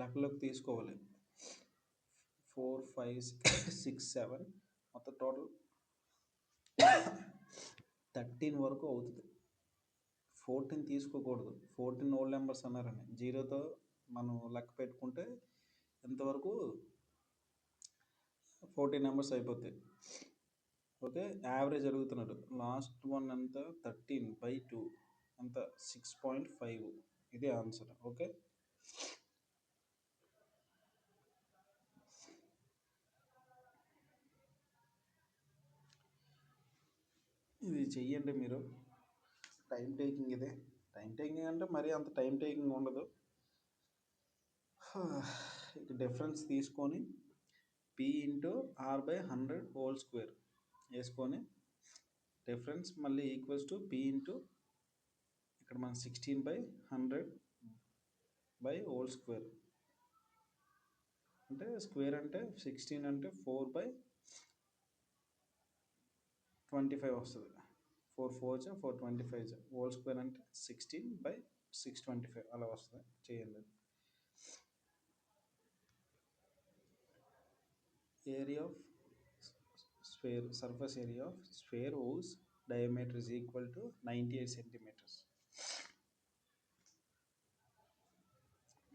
లెక్కలోకి తీసుకోవాలి. 4 5 6 7 మొత్తం టోటల్ 13 వరకు అవుతుంది. 14 తీసుకోకూడదు, 14 హోల్ నెంబర్స్ అన్నారని. 0తో మనం లెక్క పెట్టుకుంటే ఎంతవరకు 14 నెంబర్స్ అయిపోతాయి. ఓకే, యావరేజ్ అడుగుతున్నాడు. లాస్ట్ వన్ ఎంత, 13/2 ఎంత, 6.5. ఇది ఆన్సర్. ఓకే, ఇది చెయ్యండి మీరు. టైం టేకింగ్ ఇదే. టైం టేకింగ్ అంటే మరీ అంత టైం టేకింగ్ ఉండదు. ఇక డిఫరెన్స్ తీసుకొని P ఇంటూ R/100 వేసుకొని డిఫరెన్స్ మళ్ళీ ఈక్వల్స్ టు P ఇంటూ ఇక్కడ మన 16/100 అంటే స్క్వేర్ అంటే 16 అంటే 4/25 వస్తుంది. 4 4 425 హోల్ స్క్వేర్ అంటే 16/625 అలా వస్తుంది. చేయండి. Area of square, surface area of square whose diameter is equal to 98 centimeters.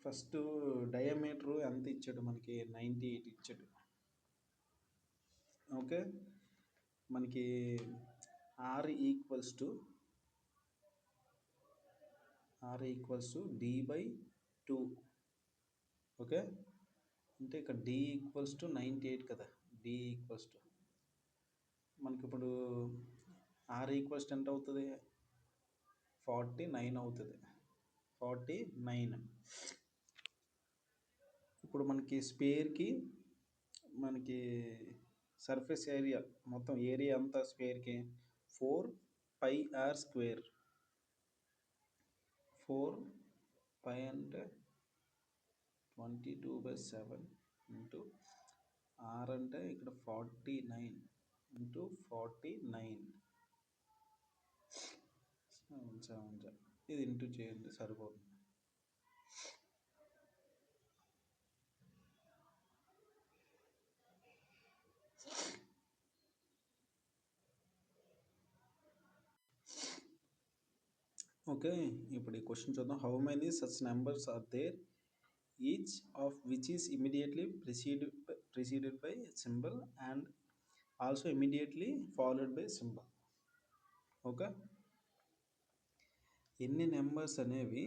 First diameter ఎంత ఇచ్చాడు మనకి, 98 ఇచ్చాడు. ఓకే, మనకి R equals to D/2. Okay, అంటే ఇక్కడ D ఈక్వల్స్ టు 98 కదా. D ఈక్వల్స్ టు మనకి ఇప్పుడు R ఈక్వల్స్ ఎంత అవుతుంది, 49 అవుతుంది. 49. ఇప్పుడు మనకి స్పేర్కి మనకి సర్ఫేస్ ఏరియా మొత్తం ఏరియా అంతా స్క్వేర్కి 4πr². 4π అంటే 22/7 ఇంటూ R అంటే ఇక్కడ 49 ఇంటూ 49. ఇది ఇంటూ చేయండి సరిపోతుంది. ఓకే, ఇప్పుడు ఈ క్వశ్చన్ చూద్దాం. How many such numbers are there each of which is immediately preceded by symbol and also immediately followed by symbol. Okay, ఎన్ని నెంబర్స్ అనేవి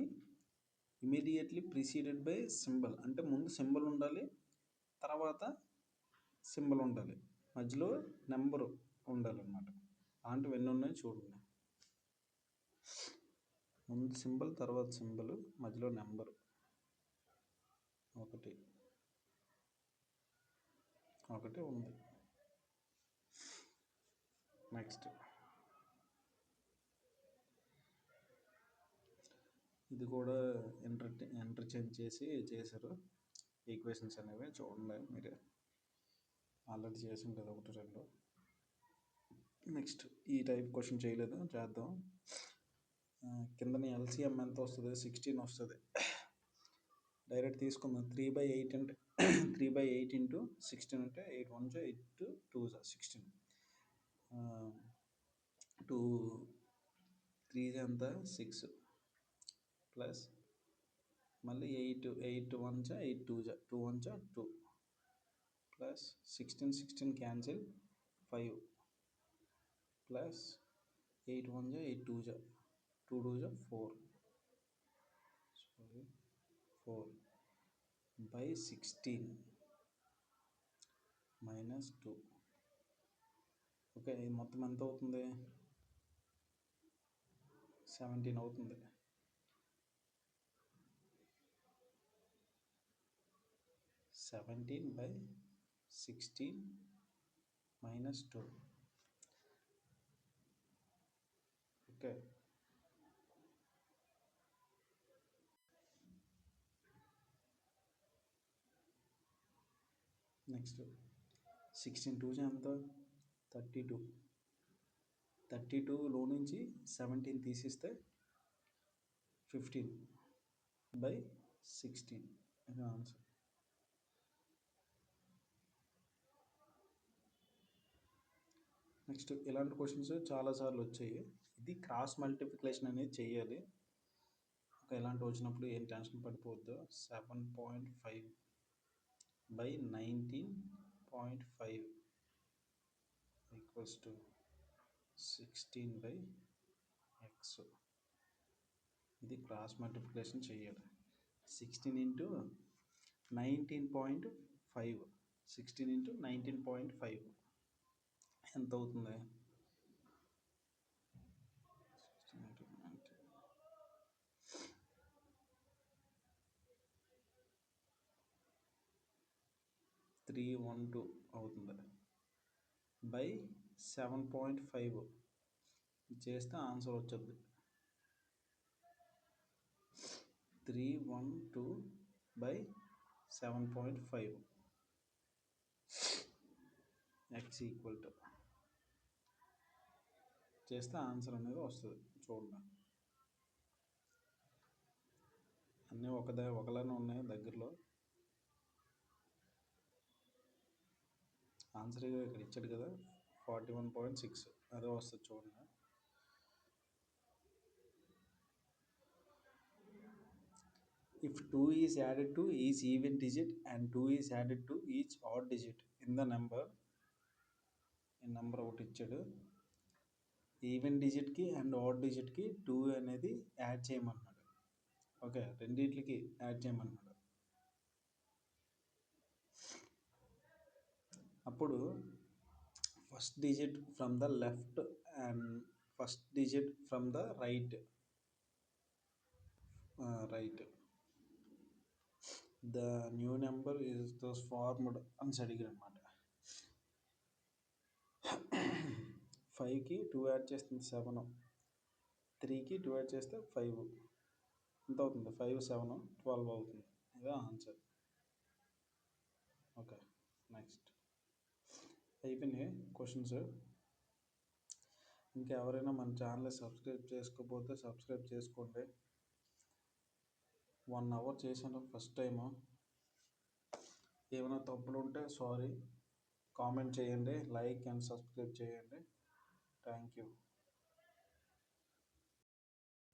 ఇమీడియట్లీ ప్రిసీడెడ్ బై సింబల్ అంటే ముందు సింబల్ ఉండాలి, తర్వాత సింబల్ ఉండాలి, మధ్యలో నెంబరు ఉండాలన్నమాట. అలాంటివి ఎన్ని ఉన్నాయో చూడండి. ముందు సింబల్, తర్వాత సింబల్, మధ్యలో నెంబరు. ఒకటి ఉంది. నెక్స్ట్ ఇది కూడా ఇంటర్చేంజ్ చేశారు ఈక్వేషన్స్ అనేవి. చూడండి, మీరు ఆల్రెడీ చేసి ఉంటుంది 1 2. నెక్స్ట్ ఈ టైప్ క్వశ్చన్ చేయలేదు, చేద్దాం. కిందని LCM ఎంత వస్తుంది, 16 వస్తుంది. డైరెక్ట్ తీసుకుందాం. 3/8 అంటే 3/8 ఇంటూ 16 అంటే 8 1 8 2 16. 2 3 ఎంత 6 ప్లస్ మళ్ళీ 8 8 1 8 2 2 1 2 plus 16 16 cancel 5 plus 8 1 8 2 2 2 4 4/16 minus 2. Okay, ఇది మొత్తం ఎంత అవుతుంది, 17 అవుతుంది. 17/16 మైనస్ 2. ఓకే, నెక్స్ట్ 16 2 ఎంత, 32. 32లో నుంచి 17 తీసిస్తే 15/16. ఇది ఆన్సర్. నెక్స్ట్ ఇలాంటి క్వశ్చన్స్ చాలాసార్లు వచ్చాయి. ఇది క్రాస్ మల్టిప్లికేషన్ అనేది చేయాలి. ఇలాంటి వచ్చినప్పుడు ఏం టెన్షన్ పడిపోవద్దు. 7.5 by 19.5 equals to 16 by X. ఇది క్రాస్ మల్టిప్లికేషన్ చేయాలి. 16 ఇంటూ 19.5 16 ఇంటూ 19.5 ఎంత అవుతుంది? 312 అవుతుంది బై 7.5 చేస్తే ఆన్సర్ వచ్చేది 312 బై 7.5 ఎక్స్ ఈక్వల్ టు చేస్తే ఆన్సర్ అనేది వస్తుంది. చూడండి, అన్నీ ఒకలానే ఉన్నాయి దగ్గరలో. ఆన్సర్ ఇక్కడ ఇచ్చాడు కదా, 41.6 అదే వస్తుంది చూడండి. If 2 is added to each even digit and 2 is added to each odd digit in the number, ఈ నెంబర్ ఒకటి ఇచ్చాడు, ఈవెన్ డిజిట్కి అండ్ ఆడ్ డిజిట్కి 2 అనేది యాడ్ చేయమన్నాడు. ఓకే, రెండింటికి యాడ్ చేయమన్నాడు. అప్పుడు first digit from the left and first digit from the right the new number is those formed అని అడిగాడు అనమాట. 5కి 2 యాడ్ చేస్తుంది 7, 3కి 2 యాడ్ చేస్తే 5 ఎంత అవుతుంది? 5 7 12 అవుతుంది. ఇదే ఆన్సర్. ఓకే, నెక్స్ట్ అయిపోయినాయి క్వశ్చన్స్. ఇంకెవరైనా మన ఛానల్ సబ్స్క్రైబ్ చేసుకోకపోతే సబ్స్క్రైబ్ చేసుకోండి. 1 అవర్ చేశాను ఫస్ట్ టైము. ఏమైనా తప్పులు ఉంటే సారీ, కామెంట్ చేయండి, లైక్ అండ్ సబ్స్క్రైబ్ చేయండి. Thank you.